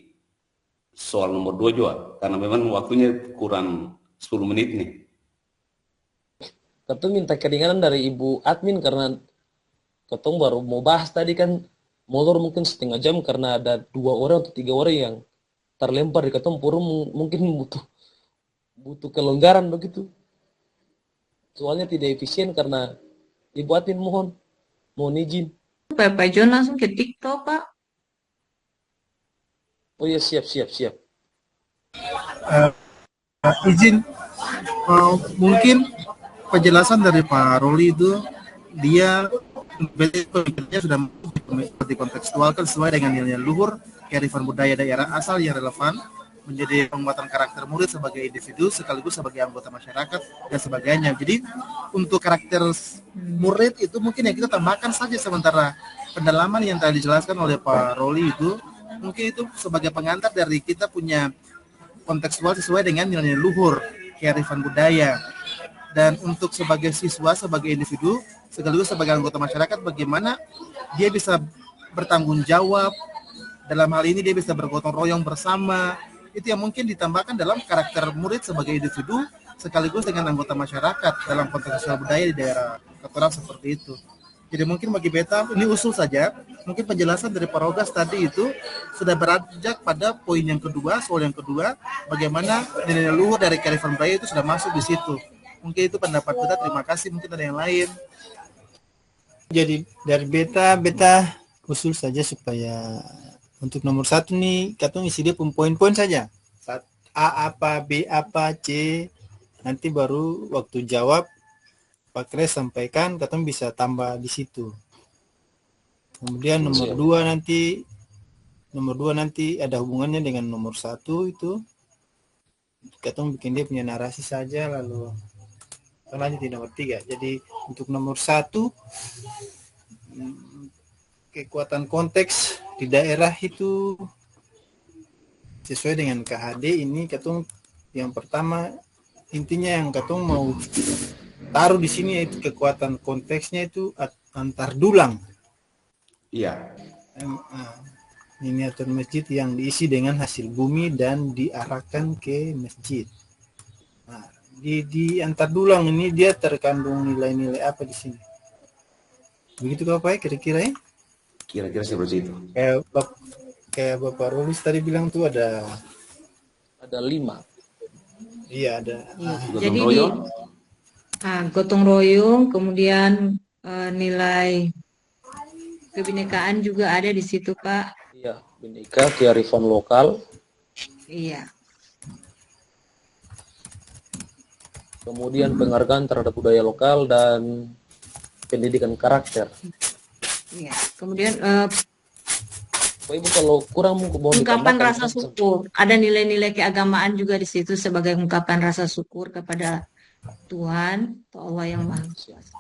soal nomor 2 juga karena memang waktunya kurang 10 menit nih. Ketum minta keringanan dari Ibu admin karena Ketum baru mau bahas tadi kan molor mungkin setengah jam karena ada 2 orang atau 3 orang yang terlempar di Ketum forum, mungkin butuh kelonggaran begitu. Soalnya tidak efisien karena Ibu admin mohon izin. Pak John langsung ke TikTok, Pak. Oh ya, siap. Izin mungkin penjelasan dari Pak Roli itu dia sudah dikontekstualkan sesuai dengan nilai luhur, kearifan budaya daerah asal yang relevan, menjadi penguatan karakter murid sebagai individu sekaligus sebagai anggota masyarakat dan sebagainya. Jadi untuk karakter murid itu mungkin yang kita tambahkan saja, sementara pendalaman yang tadi dijelaskan oleh Pak Roli itu mungkin itu sebagai pengantar dari kita punya kontekstual sesuai dengan nilai luhur, kearifan budaya. Dan untuk sebagai siswa, sebagai individu, sekaligus sebagai anggota masyarakat, bagaimana dia bisa bertanggung jawab, dalam hal ini dia bisa bergotong royong bersama, itu yang mungkin ditambahkan dalam karakter murid sebagai individu, sekaligus dengan anggota masyarakat dalam konteks sosial budaya di daerah Ketorang seperti itu. Jadi mungkin bagi beta, ini usul saja, mungkin penjelasan dari Pak Rogas tadi itu sudah beranjak pada poin yang kedua, soal yang kedua, bagaimana nilai luhur dari kearifan budaya itu sudah masuk di situ. Mungkin itu pendapat kita, terima kasih. Mungkin ada yang lain. Jadi dari beta usul saja supaya untuk nomor 1 nih kita isi dia poin-poin saja. A apa, B apa, C, nanti baru waktu jawab Pak Kres sampaikan, kita bisa tambah di situ. Kemudian nomor 2 nanti ada hubungannya dengan nomor 1 itu. Kita bikin dia punya narasi saja, lalu lanjut di nomor 3. Jadi untuk nomor 1 kekuatan konteks di daerah itu sesuai dengan KHD ini katong yang pertama intinya yang katong mau taruh di sini yaitu kekuatan konteksnya itu antar dulang. Iya. Miniatur masjid yang diisi dengan hasil bumi dan diarahkan ke masjid. Nah, di antar dulang ini dia terkandung nilai-nilai apa di sini? Begitu Bapak kira-kira ya? Kira-kira seperti itu. Kayak Bapak Rolis tadi bilang tuh ada 5. Iya ada. Jadi di gotong royong, kemudian nilai kebinekaan juga ada di situ, Pak. Iya, bineka, kearifan lokal. Iya. Kemudian penghargaan terhadap budaya lokal dan pendidikan karakter. Iya. Kemudian Bapak Ibu kalau kurang mohon ungkapan ditambahkan. rasa syukur. Ada nilai-nilai keagamaan juga di situ sebagai ungkapan rasa syukur kepada Tuhan atau Allah yang Maha Kuasa.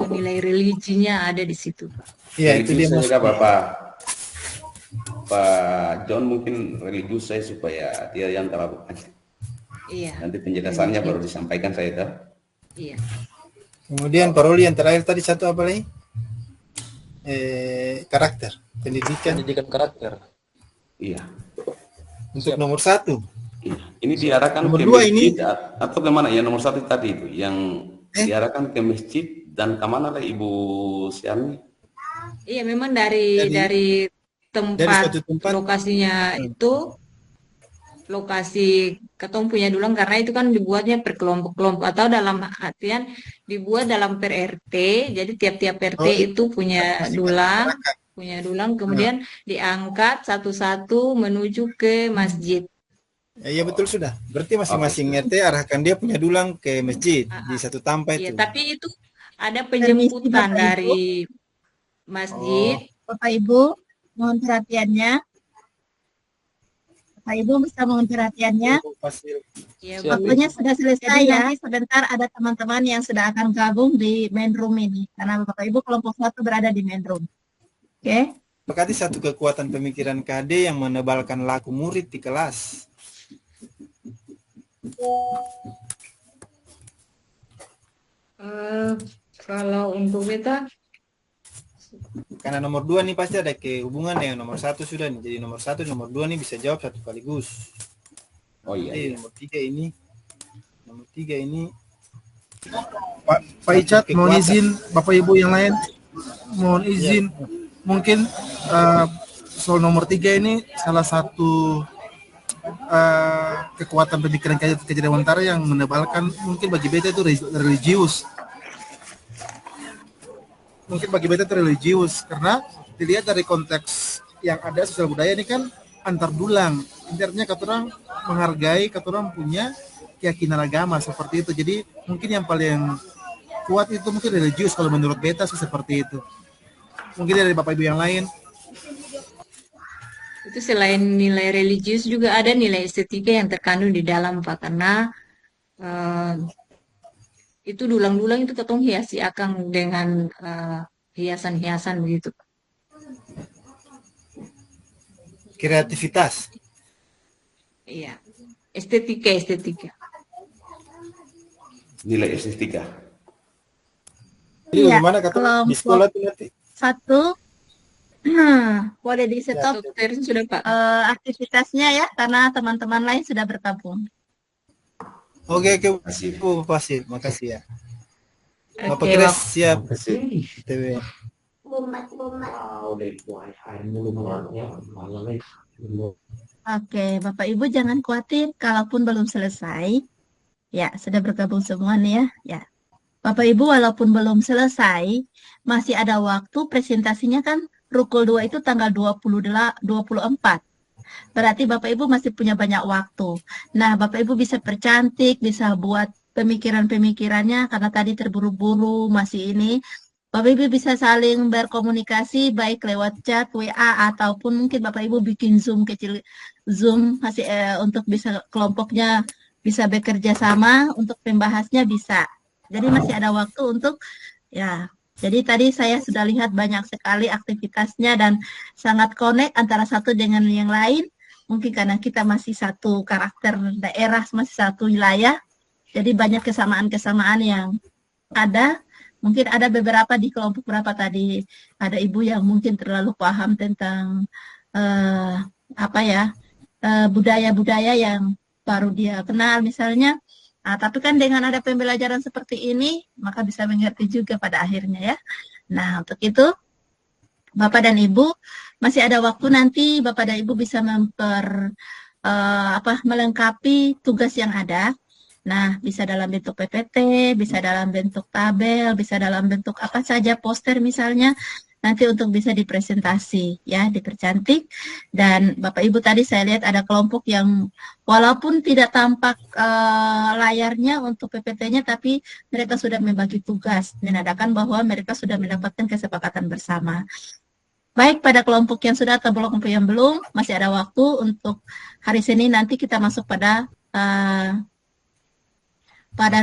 Nilai religinya ada di situ, Pak. Iya, itu dia juga Pak John mungkin religius saya supaya dia yang terlalu panjang. Iya. Nanti penjelasannya baru disampaikan saya tahu. Iya. Kemudian paroli yang terakhir tadi satu apa lagi? Karakter, pendidikan karakter. Iya. Untuk nomor 1. Iya. Ini diarahkan nomor ke 2 masjid ini atau kemana ya? Nomor 1 tadi itu yang diarahkan ke masjid dan kemana lah Ibu Siani? Iya, memang dari tempat lokasinya itu lokasi ketong punya dulang karena itu kan dibuatnya per kelompok-kelompok atau dalam artian dibuat dalam per RT, jadi tiap-tiap RT itu punya dulang kemudian diangkat satu-satu menuju ke masjid. Iya betul sudah. Berarti masing-masing RT arahkan dia punya dulang ke masjid di satu tempat Iya, itu. tapi itu ada penjemputan dari masjid. Bapak Ibu, mohon perhatiannya. Bapak Ibu bisa mohon perhatiannya. Ya, waktunya sudah selesai ya. Nanti sebentar ada teman-teman yang sudah akan gabung di main room ini. Karena Bapak Ibu kelompok 1 berada di main room. Oke? Berarti satu kekuatan pemikiran KD yang menebalkan laku murid di kelas. Kalau untuk kita karena nomor 2 nih pasti ada kehubungan dengan nomor 1 sudah nih. Jadi nomor 1 nomor 2 nih bisa jawab satu sekaligus. Oh iya. Jadi nomor 3 ini Pak Icat mohon izin Bapak Ibu yang lain mohon izin mungkin soal nomor 3 ini salah satu kekuatan pemikiran Kejadawantara yang menebalkan mungkin bagi beta itu religius. Mungkin bagi beta itu religius karena dilihat dari konteks yang ada sosial budaya ini kan antar dulang. Intinya katorang menghargai, katorang punya keyakinan agama seperti itu. Jadi mungkin yang paling kuat itu mungkin religius kalau menurut beta sih seperti itu. Mungkin dari Bapak Ibu yang lain. itu selain nilai religius juga ada nilai estetika yang terkandung di dalam, Pak, karena itu dulang-dulang itu ketong hiasi akang dengan hiasan-hiasan begitu. kreativitas. Iya, estetika. Nilai estetika. Jadi bagaimana kata di sekolah itu nanti? 1, boleh di stop sudah Pak. Aktivitasnya ya, karena teman-teman lain sudah bergabung. Oke, makasih ya. Bapak Oke, Kres siap. TV. Oke, Bapak Ibu jangan khawatir, kalaupun belum selesai, ya sudah bergabung semua nih ya. Bapak Ibu walaupun belum selesai, masih ada waktu presentasinya kan Rukul 2 itu tanggal 24. Berarti Bapak Ibu masih punya banyak waktu. Nah, Bapak Ibu bisa percantik, bisa buat pemikiran-pemikirannya karena tadi terburu-buru masih ini. Bapak Ibu bisa saling berkomunikasi baik lewat chat, WA ataupun mungkin Bapak Ibu bikin Zoom kecil, Zoom masih untuk bisa kelompoknya bisa bekerja sama untuk pembahasnya bisa. Jadi masih ada waktu untuk ya. Jadi tadi saya sudah lihat banyak sekali aktivitasnya dan sangat connect antara satu dengan yang lain. Mungkin karena kita masih satu karakter daerah, masih satu wilayah. Jadi banyak kesamaan-kesamaan yang ada. Mungkin ada beberapa di kelompok berapa tadi. Ada ibu yang mungkin terlalu paham tentang apa ya, budaya-budaya yang baru dia kenal misalnya. Nah, tapi kan dengan ada pembelajaran seperti ini, maka bisa mengerti juga pada akhirnya ya. Nah, untuk itu, Bapak dan Ibu, masih ada waktu nanti Bapak dan Ibu bisa melengkapi tugas yang ada. Nah, bisa dalam bentuk PPT, bisa dalam bentuk tabel, bisa dalam bentuk apa saja, poster misalnya, nanti untuk bisa dipresentasi, ya, dipercantik. Dan Bapak Ibu tadi saya lihat ada kelompok yang walaupun tidak tampak layarnya untuk PPT-nya, tapi mereka sudah membagi tugas, menandakan bahwa mereka sudah mendapatkan kesepakatan bersama. Baik pada kelompok yang sudah atau kelompok yang belum, masih ada waktu untuk hari Senin nanti kita masuk pada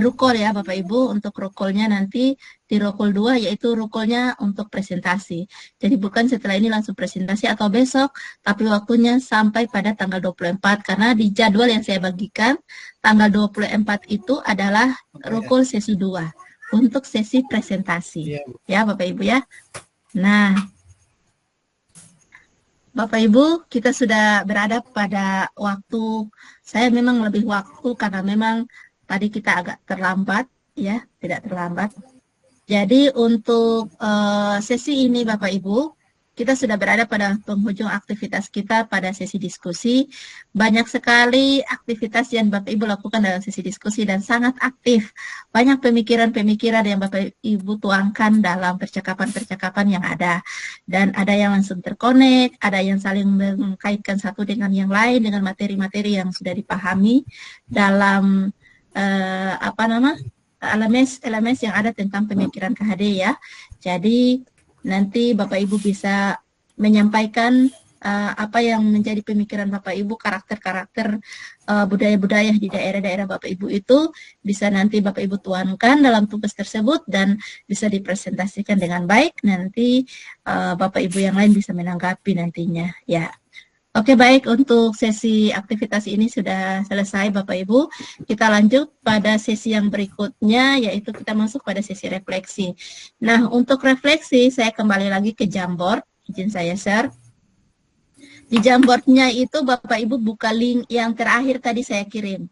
rukol ya Bapak Ibu. Untuk rukolnya nanti di rukol 2 yaitu rukolnya untuk presentasi. Jadi bukan setelah ini langsung presentasi atau besok, tapi waktunya sampai pada tanggal 24 karena di jadwal yang saya bagikan tanggal 24 itu adalah rukol sesi 2 untuk sesi presentasi. Ya Bapak Ibu ya. Nah, Bapak Ibu, kita sudah berada pada waktu, saya memang lebih waktu karena memang tadi kita agak terlambat, ya, tidak terlambat. Jadi untuk sesi ini Bapak Ibu, kita sudah berada pada penghujung aktivitas kita pada sesi diskusi. Banyak sekali aktivitas yang Bapak Ibu lakukan dalam sesi diskusi dan sangat aktif. Banyak pemikiran-pemikiran yang Bapak Ibu tuangkan dalam percakapan-percakapan yang ada. Dan ada yang langsung terkonek, ada yang saling mengkaitkan satu dengan yang lain, dengan materi-materi yang sudah dipahami dalam LMS yang ada tentang pemikiran KHD ya. Jadi nanti Bapak Ibu bisa menyampaikan apa yang menjadi pemikiran Bapak Ibu, karakter-karakter budaya-budaya di daerah-daerah Bapak Ibu itu bisa nanti Bapak Ibu tuangkan dalam tugas tersebut dan bisa dipresentasikan dengan baik. Nanti Bapak Ibu yang lain bisa menanggapi nantinya ya. Oke, baik, untuk sesi aktivitas ini sudah selesai Bapak Ibu. Kita lanjut pada sesi yang berikutnya, yaitu kita masuk pada sesi refleksi. Nah, untuk refleksi, saya kembali lagi ke Jamboard. Izin saya share. Di Jamboardnya itu Bapak Ibu buka link yang terakhir tadi saya kirim.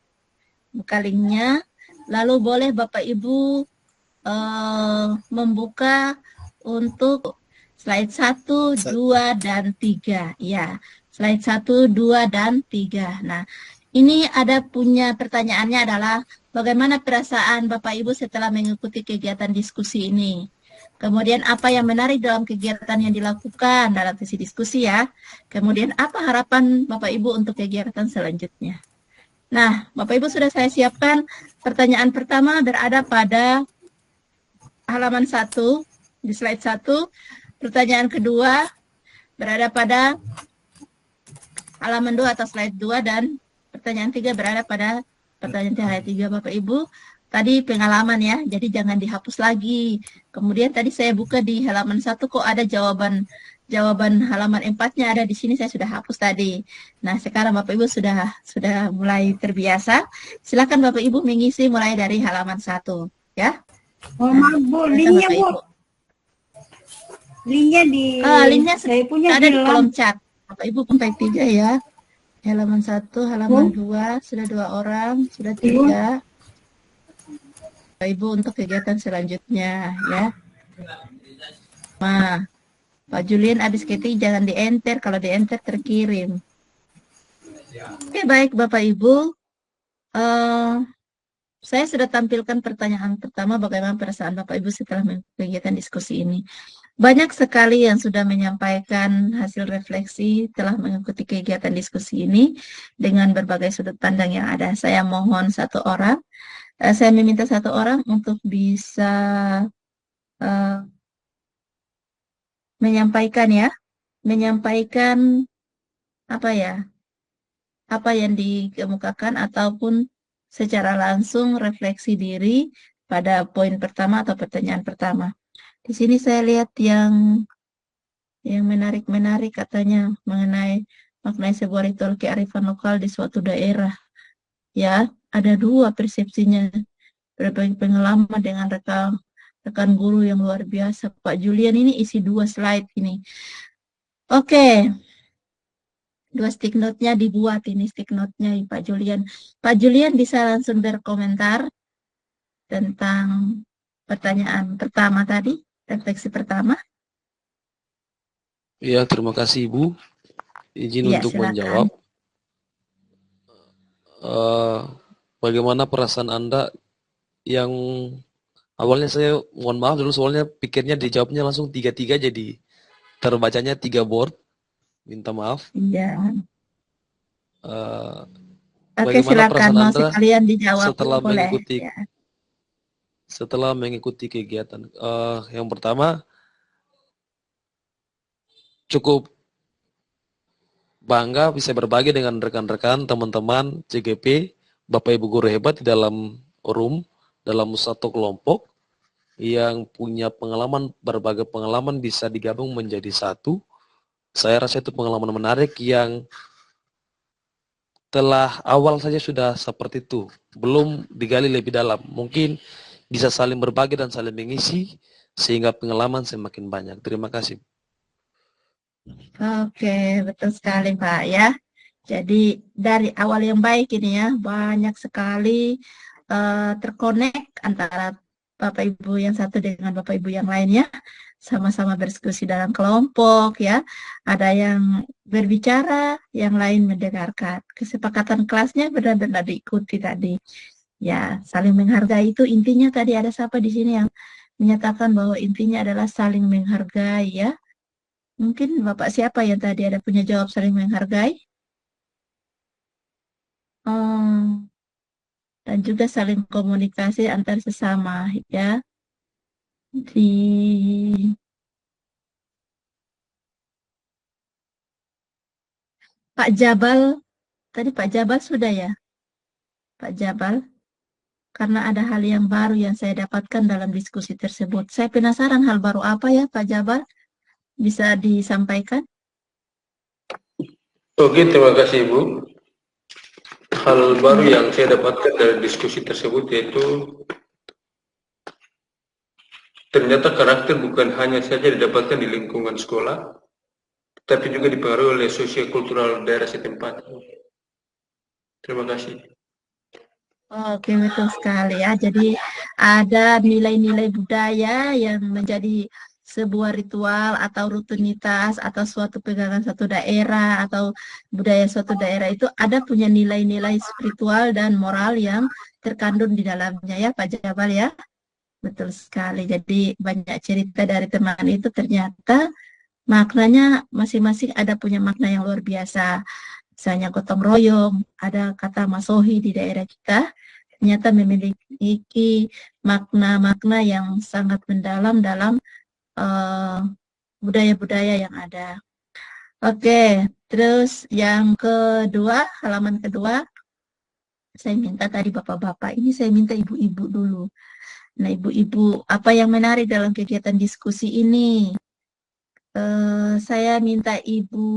Buka linknya, lalu boleh Bapak Ibu membuka untuk slide 1, 2, dan 3. Ya. Slide 1, 2, dan 3. Nah, ini ada punya pertanyaannya adalah bagaimana perasaan Bapak Ibu setelah mengikuti kegiatan diskusi ini? Kemudian apa yang menarik dalam kegiatan yang dilakukan dalam sesi diskusi ya? Kemudian apa harapan Bapak Ibu untuk kegiatan selanjutnya? Nah, Bapak Ibu sudah saya siapkan. Pertanyaan pertama berada pada halaman 1, di slide 1. Pertanyaan kedua berada pada halaman 2 atau slide 2 dan pertanyaan 3 berada pada pertanyaan slide 3 Bapak Ibu. Tadi pengalaman ya, jadi jangan dihapus lagi. Kemudian tadi saya buka di halaman 1 kok ada jawaban halaman 4-nya ada di sini, saya sudah hapus tadi. Nah, sekarang Bapak Ibu sudah mulai terbiasa. Silakan Bapak Ibu mengisi mulai dari halaman 1 ya. Oh, maaf Bu, linknya Bu. Linknya linknya saya punya ada di kolom chat. Bapak Ibu kontak 3 ya. Halaman 1, halaman 2, sudah 2 orang, sudah 3. Bapak Ibu untuk kegiatan selanjutnya ya. Nah, Pak Julian habis ketik jangan di-enter, kalau di-enter terkirim. Oke, baik Bapak Ibu. Saya sudah tampilkan pertanyaan pertama, bagaimana perasaan Bapak Ibu setelah kegiatan diskusi ini. Banyak sekali yang sudah menyampaikan hasil refleksi telah mengikuti kegiatan diskusi ini dengan berbagai sudut pandang yang ada. Saya mohon saya meminta satu orang untuk bisa menyampaikan apa yang dikemukakan ataupun secara langsung refleksi diri pada poin pertama atau pertanyaan pertama. Di sini saya lihat yang menarik-menarik katanya mengenai makna sebuah ritual kearifan lokal di suatu daerah. Ya, ada dua persepsinya. Berbagi pengalaman dengan rekan guru yang luar biasa. Pak Julian ini isi 2 slide ini. Oke. 2 stick note-nya dibuat ini stick note-nya Pak Julian. Pak Julian bisa langsung berkomentar tentang pertanyaan pertama tadi, refleksi pertama. Ya, terima kasih Ibu. Izin Ya, untuk silakan. menjawab. Bagaimana perasaan Anda yang awalnya saya mohon maaf dulu soalnya pikirnya dijawabnya langsung 3-3 jadi terbacanya 3 board. Minta maaf. Iya. Oke, Bagaimana silakan perasaan mau Anda sekalian dijawab setelah boleh. mengikuti Ya. setelah mengikuti kegiatan? Yang pertama, cukup bangga bisa berbagi dengan rekan-rekan, teman-teman CGP, Bapak Ibu guru hebat di dalam room, dalam satu kelompok yang punya pengalaman, berbagai pengalaman bisa digabung menjadi satu. Saya rasa itu pengalaman menarik yang telah awal saja sudah seperti itu, belum digali lebih dalam. Mungkin bisa saling berbagi dan saling mengisi sehingga pengalaman semakin banyak. Terima kasih. Oke, betul sekali Pak ya. Jadi dari awal yang baik ini ya, banyak sekali terkonek antara Bapak Ibu yang satu dengan Bapak Ibu yang lainnya, sama-sama berdiskusi dalam kelompok ya. Ada yang berbicara, yang lain mendengarkan. Kesepakatan kelasnya benar-benar diikuti tadi. Ya, saling menghargai itu intinya tadi ada siapa di sini yang menyatakan bahwa intinya adalah saling menghargai ya. Mungkin Bapak siapa yang tadi ada punya jawab saling menghargai? Dan juga saling komunikasi antar sesama ya. Pak Jabal, tadi Pak Jabal sudah ya? Pak Jabal, karena ada hal yang baru yang saya dapatkan dalam diskusi tersebut. Saya penasaran hal baru apa ya Pak Jabal? Bisa disampaikan? Oke, terima kasih Ibu. Hal baru yang saya dapatkan dari diskusi tersebut yaitu ternyata karakter bukan hanya saja didapatkan di lingkungan sekolah, tapi juga dipengaruhi oleh sosio-kultural daerah setempat. Terima kasih. Oke, betul sekali ya. Jadi ada nilai-nilai budaya yang menjadi sebuah ritual atau rutinitas atau suatu pegangan suatu daerah atau budaya suatu daerah itu ada punya nilai-nilai spiritual dan moral yang terkandung di dalamnya ya Pak Jabal ya. Betul sekali. Jadi banyak cerita dari teman itu ternyata maknanya masing-masing ada punya makna yang luar biasa. Misalnya gotong royong, ada kata masohi di daerah kita, ternyata memiliki makna-makna yang sangat mendalam dalam budaya-budaya yang ada. Oke, terus yang kedua, halaman kedua, saya minta tadi bapak-bapak, ini saya minta ibu-ibu dulu. Nah, ibu-ibu, apa yang menarik dalam kegiatan diskusi ini? Saya minta ibu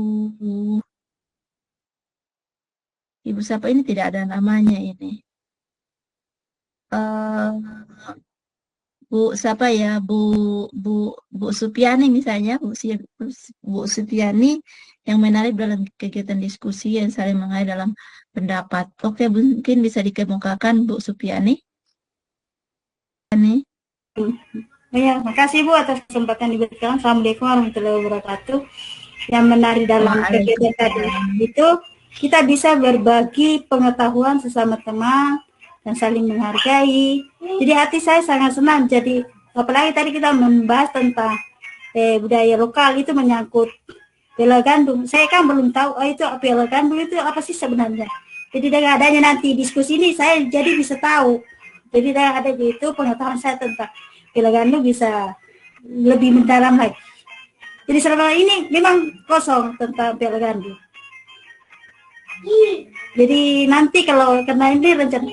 siapa ini tidak ada namanya ini. Bu siapa ya? Bu Supiani misalnya, Bu Supiani yang menarik dalam kegiatan diskusi yang saling menghargai dalam pendapat. Oke, mungkin bisa dikemukakan Bu Supiani. Ya, makasih Bu atas kesempatan diberikan. Assalamualaikum warahmatullahi wabarakatuh. Yang menarik dalam kegiatan tadi itu kita bisa berbagi pengetahuan sesama teman dan saling menghargai. Jadi hati saya sangat senang. Jadi apalagi tadi kita membahas tentang budaya lokal itu menyangkut bela gandum. Saya kan belum tahu itu bela gandum itu apa sih sebenarnya. Jadi dengan adanya nanti diskusi ini saya jadi bisa tahu. Jadi dengan ada itu pengetahuan saya tentang bela gandum bisa lebih mendalam lagi. Jadi selama ini memang kosong tentang bela gandum. Jadi nanti kalau karena ini rencana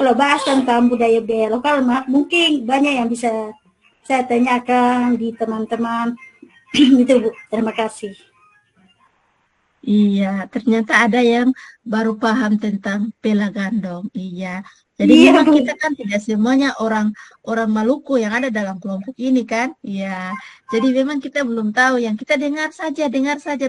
kalau bahas tentang budaya-budaya lokal, mungkin banyak yang bisa saya tanyakan di teman-teman. Itu Bu, terima kasih. Iya, ternyata ada yang baru paham tentang Pela Gandong. Iya. Jadi Iya, memang Bu. kita kan tidak semuanya orang Maluku yang ada dalam kelompok ini kan. Iya. Jadi memang kita belum tahu, yang kita dengar saja,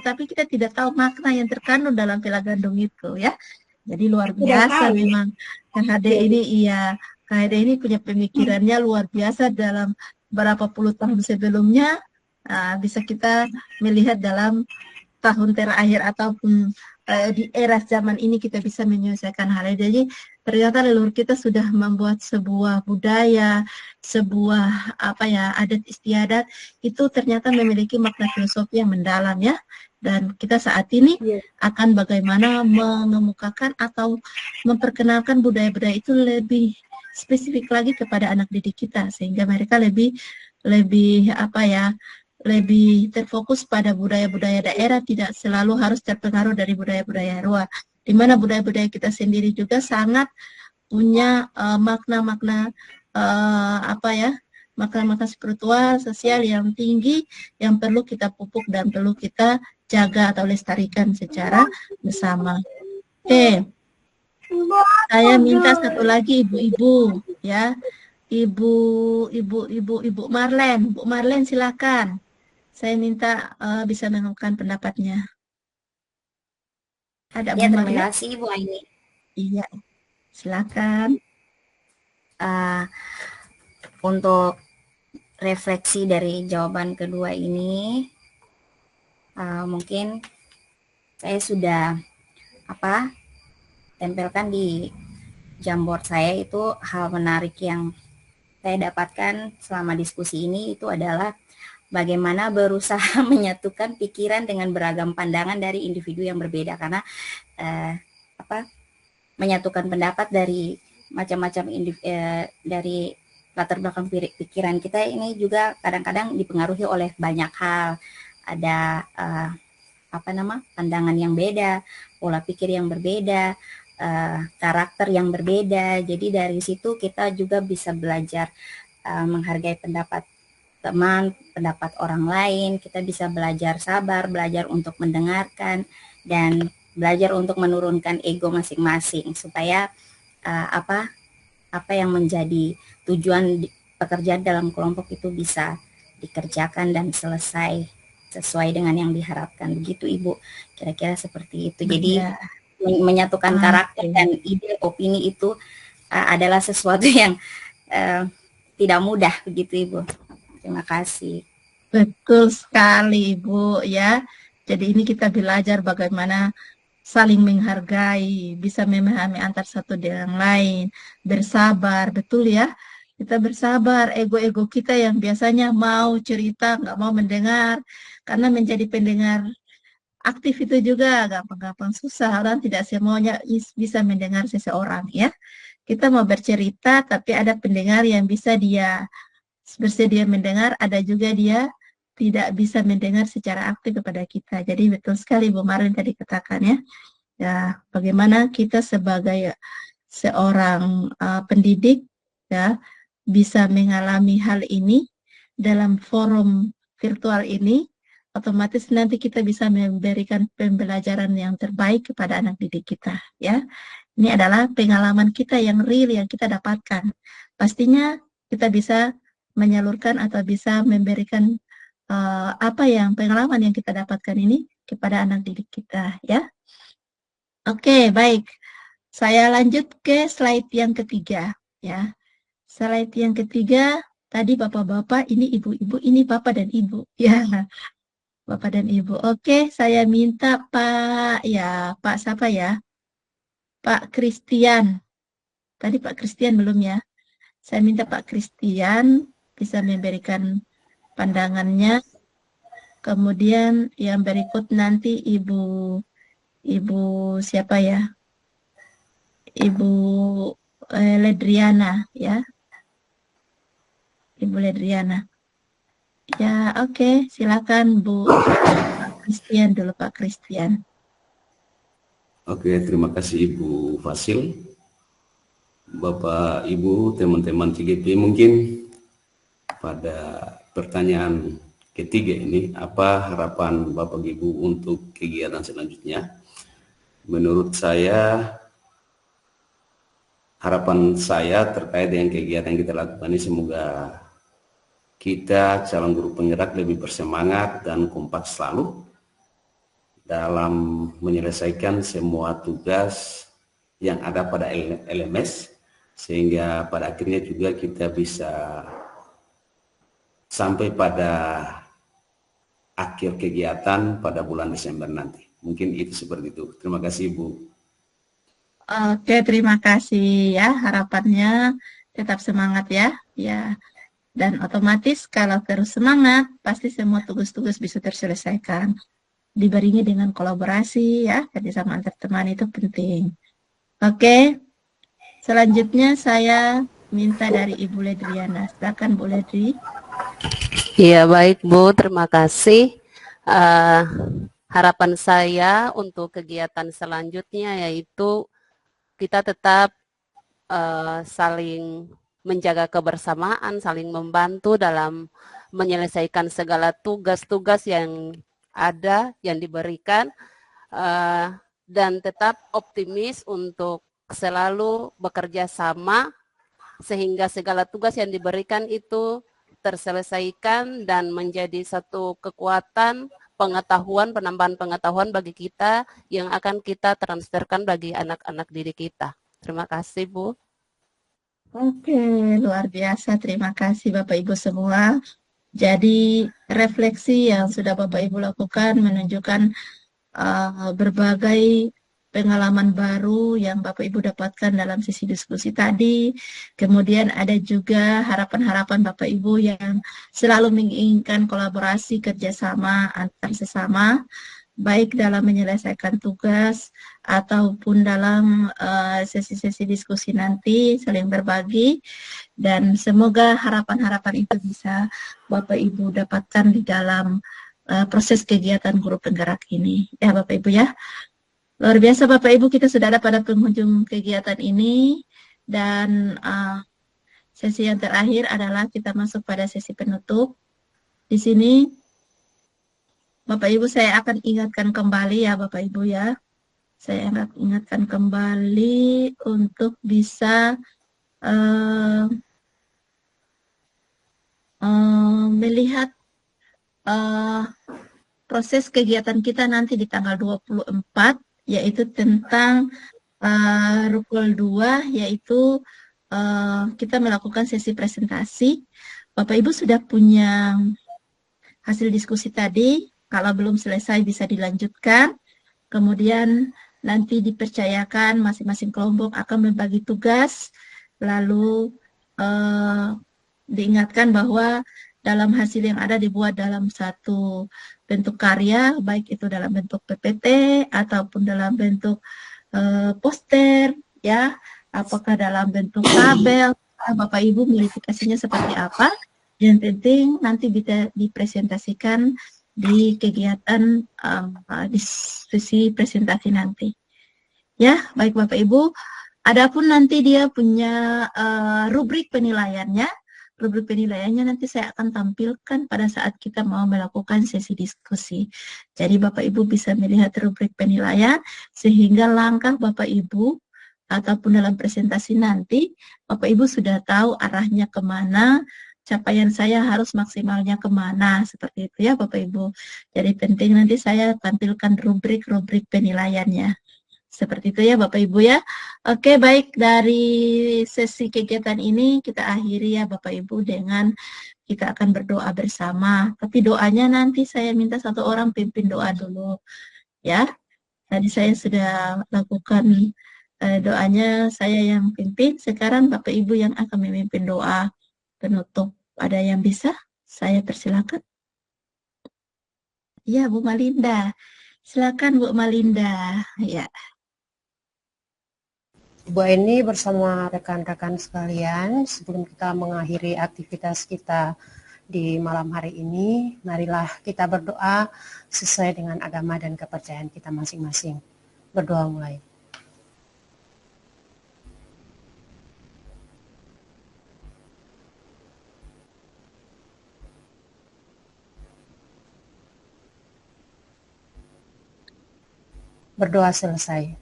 tapi kita tidak tahu makna yang terkandung dalam Pela Gandong itu ya. Jadi luar Tidak biasa tahu. memang Kang Hade ini, iya. Kang Hade ini punya pemikirannya luar biasa dalam berapa puluh tahun sebelumnya. Bisa kita melihat dalam tahun terakhir ataupun di era zaman ini kita bisa menyelesaikan hal ini. Jadi ternyata leluhur kita sudah membuat sebuah budaya, sebuah adat istiadat itu ternyata memiliki makna filosofi yang mendalam ya. Dan kita saat ini akan bagaimana mengemukakan atau memperkenalkan budaya-budaya itu lebih spesifik lagi kepada anak didik kita sehingga mereka lebih lebih terfokus pada budaya-budaya daerah, tidak selalu harus terpengaruh dari budaya-budaya luar. Di mana budaya-budaya kita sendiri juga sangat punya makna-makna makna-makna spiritual, sosial yang tinggi yang perlu kita pupuk dan perlu kita jaga atau lestarikan secara bersama. Oke. Saya minta satu lagi ibu-ibu ya. Ibu Marlen. Bu Marlen silakan. Saya minta bisa mengungkapkan pendapatnya. Ada Ya, Bu terima Marlen? kasih Bu Aini. Iya, silakan. Untuk refleksi dari jawaban kedua ini, mungkin saya sudah tempelkan di Jamboard saya itu hal menarik yang saya dapatkan selama diskusi ini itu adalah bagaimana berusaha menyatukan pikiran dengan beragam pandangan dari individu yang berbeda karena menyatukan pendapat dari macam-macam dari latar belakang pikiran kita ini juga kadang-kadang dipengaruhi oleh banyak hal. Ada pandangan yang beda, pola pikir yang berbeda, karakter yang berbeda. Jadi dari situ kita juga bisa belajar menghargai pendapat teman, pendapat orang lain. Kita bisa belajar sabar, belajar untuk mendengarkan, dan belajar untuk menurunkan ego masing-masing supaya apa yang menjadi tujuan pekerjaan dalam kelompok itu bisa dikerjakan dan selesai sesuai dengan yang diharapkan. Begitu Ibu, kira-kira seperti itu. Jadi menyatukan karakter dan ide, opini itu adalah sesuatu yang tidak mudah, begitu Ibu. Terima kasih. Betul sekali Ibu ya. Jadi ini kita belajar bagaimana saling menghargai, bisa memahami antar satu dengan lain, bersabar, betul ya. Kita bersabar, ego-ego kita yang biasanya mau cerita, nggak mau mendengar, karena menjadi pendengar aktif itu juga gampang-gampang susah. Orang tidak semuanya bisa mendengar seseorang ya. Kita mau bercerita, tapi ada pendengar yang bisa dia bersedia mendengar, ada juga dia tidak bisa mendengar secara aktif kepada kita. Jadi betul sekali Bu Marlin tadi katakan ya. Ya, bagaimana kita sebagai seorang pendidik ya bisa mengalami hal ini dalam forum virtual ini, otomatis nanti kita bisa memberikan pembelajaran yang terbaik kepada anak didik kita ya. Ini adalah pengalaman kita yang real yang kita dapatkan. Pastinya kita bisa menyalurkan atau bisa memberikan pengalaman yang kita dapatkan ini kepada anak didik kita ya. Oke, baik. Saya lanjut ke slide yang ketiga ya. Slide yang ketiga tadi bapak-bapak, ini ibu-ibu, ini bapak dan ibu ya. Bapak dan ibu. Oke, saya minta Pak siapa ya? Pak Christian. Tadi Pak Christian belum ya? Saya minta Pak Christian bisa memberikan pandangannya. Kemudian yang berikut nanti Ibu siapa ya? Ibu Ledriana ya. Ibu Ledriana. Ya, oke, silakan Pak Christian dulu Pak Christian. Oke, terima kasih Ibu Fasil. Bapak, Ibu, teman-teman CGP, mungkin pada pertanyaan ketiga ini, apa harapan Bapak Ibu untuk kegiatan selanjutnya? Menurut saya, harapan saya terkait dengan kegiatan yang kita lakukan ini, semoga kita calon guru penggerak lebih bersemangat dan kompak selalu dalam menyelesaikan semua tugas yang ada pada LMS, sehingga pada akhirnya juga kita bisa sampai pada akhir kegiatan pada bulan Desember nanti. Mungkin itu seperti itu. Terima kasih, Bu. Oke, terima kasih ya. Harapannya tetap semangat ya. Ya. Dan otomatis kalau terus semangat, pasti semua tugas-tugas bisa terselesaikan. Dibarengi dengan kolaborasi ya, kerjasama antar teman itu penting. Oke. Selanjutnya saya minta dari Ibu Ledriana. Silakan Bu Ledri. Iya, baik Bu, terima kasih. Harapan saya untuk kegiatan selanjutnya yaitu kita tetap saling menjaga kebersamaan, saling membantu dalam menyelesaikan segala tugas-tugas yang ada, yang diberikan, dan tetap optimis untuk selalu bekerja sama sehingga segala tugas yang diberikan itu terselesaikan dan menjadi satu kekuatan pengetahuan, penambahan pengetahuan bagi kita yang akan kita transferkan bagi anak-anak didik kita. Terima kasih, Bu. Oke, luar biasa. Terima kasih Bapak Ibu semua. Jadi refleksi yang sudah Bapak Ibu lakukan menunjukkan berbagai pengalaman baru yang Bapak Ibu dapatkan dalam sesi diskusi tadi. Kemudian ada juga harapan-harapan Bapak Ibu yang selalu menginginkan kolaborasi kerjasama antar sesama, baik dalam menyelesaikan tugas ataupun dalam sesi-sesi diskusi nanti, saling berbagi. Dan semoga harapan-harapan itu bisa Bapak Ibu dapatkan di dalam proses kegiatan guru penggerak ini. Ya Bapak Ibu ya. Luar biasa Bapak Ibu, kita sudah ada pada penghujung kegiatan ini. Dan sesi yang terakhir adalah kita masuk pada sesi penutup. Di sini Bapak Ibu saya akan ingatkan kembali ya Bapak Ibu ya. Saya akan ingatkan kembali untuk bisa melihat proses kegiatan kita nanti di tanggal 24, yaitu tentang rukul 2, yaitu kita melakukan sesi presentasi. Bapak Ibu sudah punya hasil diskusi tadi, kalau belum selesai bisa dilanjutkan. Kemudian nanti dipercayakan masing-masing kelompok akan membagi tugas, lalu diingatkan bahwa dalam hasil yang ada dibuat dalam satu bentuk karya, baik itu dalam bentuk PPT ataupun dalam bentuk poster, ya, apakah dalam bentuk tabel, Bapak Ibu modifikasinya seperti apa. Yang penting nanti bisa dipresentasikan di kegiatan diskusi presentasi nanti. Ya, baik Bapak Ibu. Adapun nanti dia punya rubrik penilaiannya. Rubrik penilaiannya nanti saya akan tampilkan pada saat kita mau melakukan sesi diskusi. Jadi Bapak Ibu bisa melihat rubrik penilaian sehingga langkah Bapak Ibu ataupun dalam presentasi nanti Bapak Ibu sudah tahu arahnya kemana, capaian saya harus maksimalnya kemana, seperti itu ya Bapak Ibu. Jadi penting nanti saya tampilkan rubrik-rubrik penilaiannya. Seperti itu ya Bapak Ibu ya. Oke, baik, dari sesi kegiatan ini kita akhiri ya Bapak Ibu dengan kita akan berdoa bersama. Tapi doanya nanti saya minta satu orang pimpin doa dulu ya. Tadi saya sudah lakukan doanya, saya yang pimpin. Sekarang Bapak Ibu yang akan memimpin doa penutup. Ada yang bisa? Saya persilakan. Ya, Bu Malinda. Silakan Bu Malinda. Ya. Bu Eni bersama rekan-rekan sekalian, sebelum kita mengakhiri aktivitas kita di malam hari ini, marilah kita berdoa sesuai dengan agama dan kepercayaan kita masing-masing. Berdoa mulai. berdoa selesai.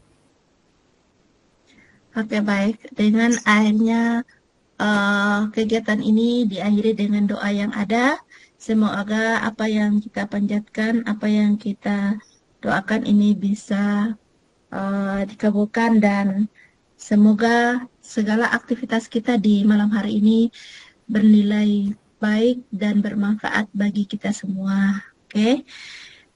Oke, baik. Dengan akhirnya kegiatan ini diakhiri dengan doa yang ada. Semoga apa yang kita panjatkan, apa yang kita doakan ini bisa dikabulkan, dan semoga segala aktivitas kita di malam hari ini bernilai baik dan bermanfaat bagi kita semua. Oke.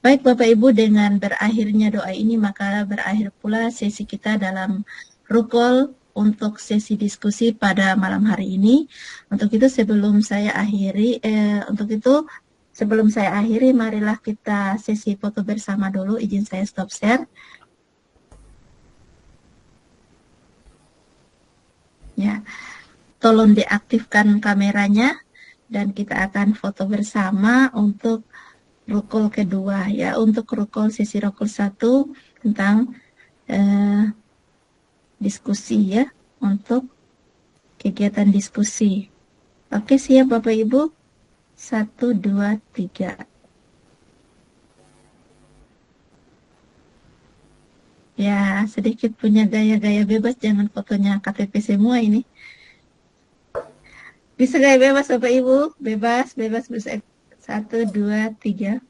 Baik Bapak Ibu, dengan berakhirnya doa ini maka berakhir pula sesi kita dalam rukul untuk sesi diskusi pada malam hari ini. Untuk itu sebelum saya akhiri, marilah kita sesi foto bersama dulu. Izin saya stop share. Ya, tolong diaktifkan kameranya dan kita akan foto bersama untuk rukul kedua ya. Untuk sesi rukul 1 tentang diskusi ya, untuk kegiatan diskusi. Oke, siap Bapak Ibu? 1, 2, 3. Ya, sedikit punya gaya-gaya bebas, jangan fotonya KTP semua ini. Bisa gaya bebas Bapak Ibu? Bebas bisa. 1, 2, 3.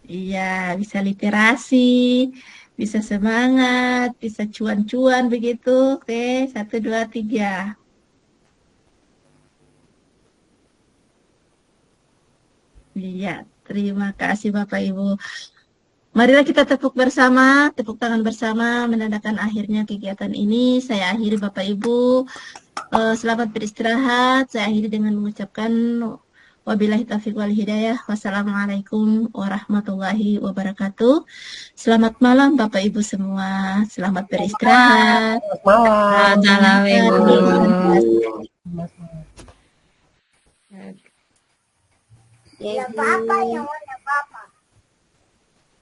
Iya, bisa literasi, bisa semangat, bisa cuan-cuan begitu. Oke, 1, 2, 3. Iya, terima kasih Bapak Ibu. Marilah kita tepuk tangan bersama menandakan akhirnya kegiatan ini. Saya akhiri Bapak Ibu. Selamat beristirahat. Saya akhiri dengan mengucapkan wabillahi taufiq wal hidayah. Wassalamualaikum warahmatullahi wabarakatuh. Selamat malam Bapak Ibu semua. Selamat beristirahat. Selamat malam. Ya, Papa yang mana Papa?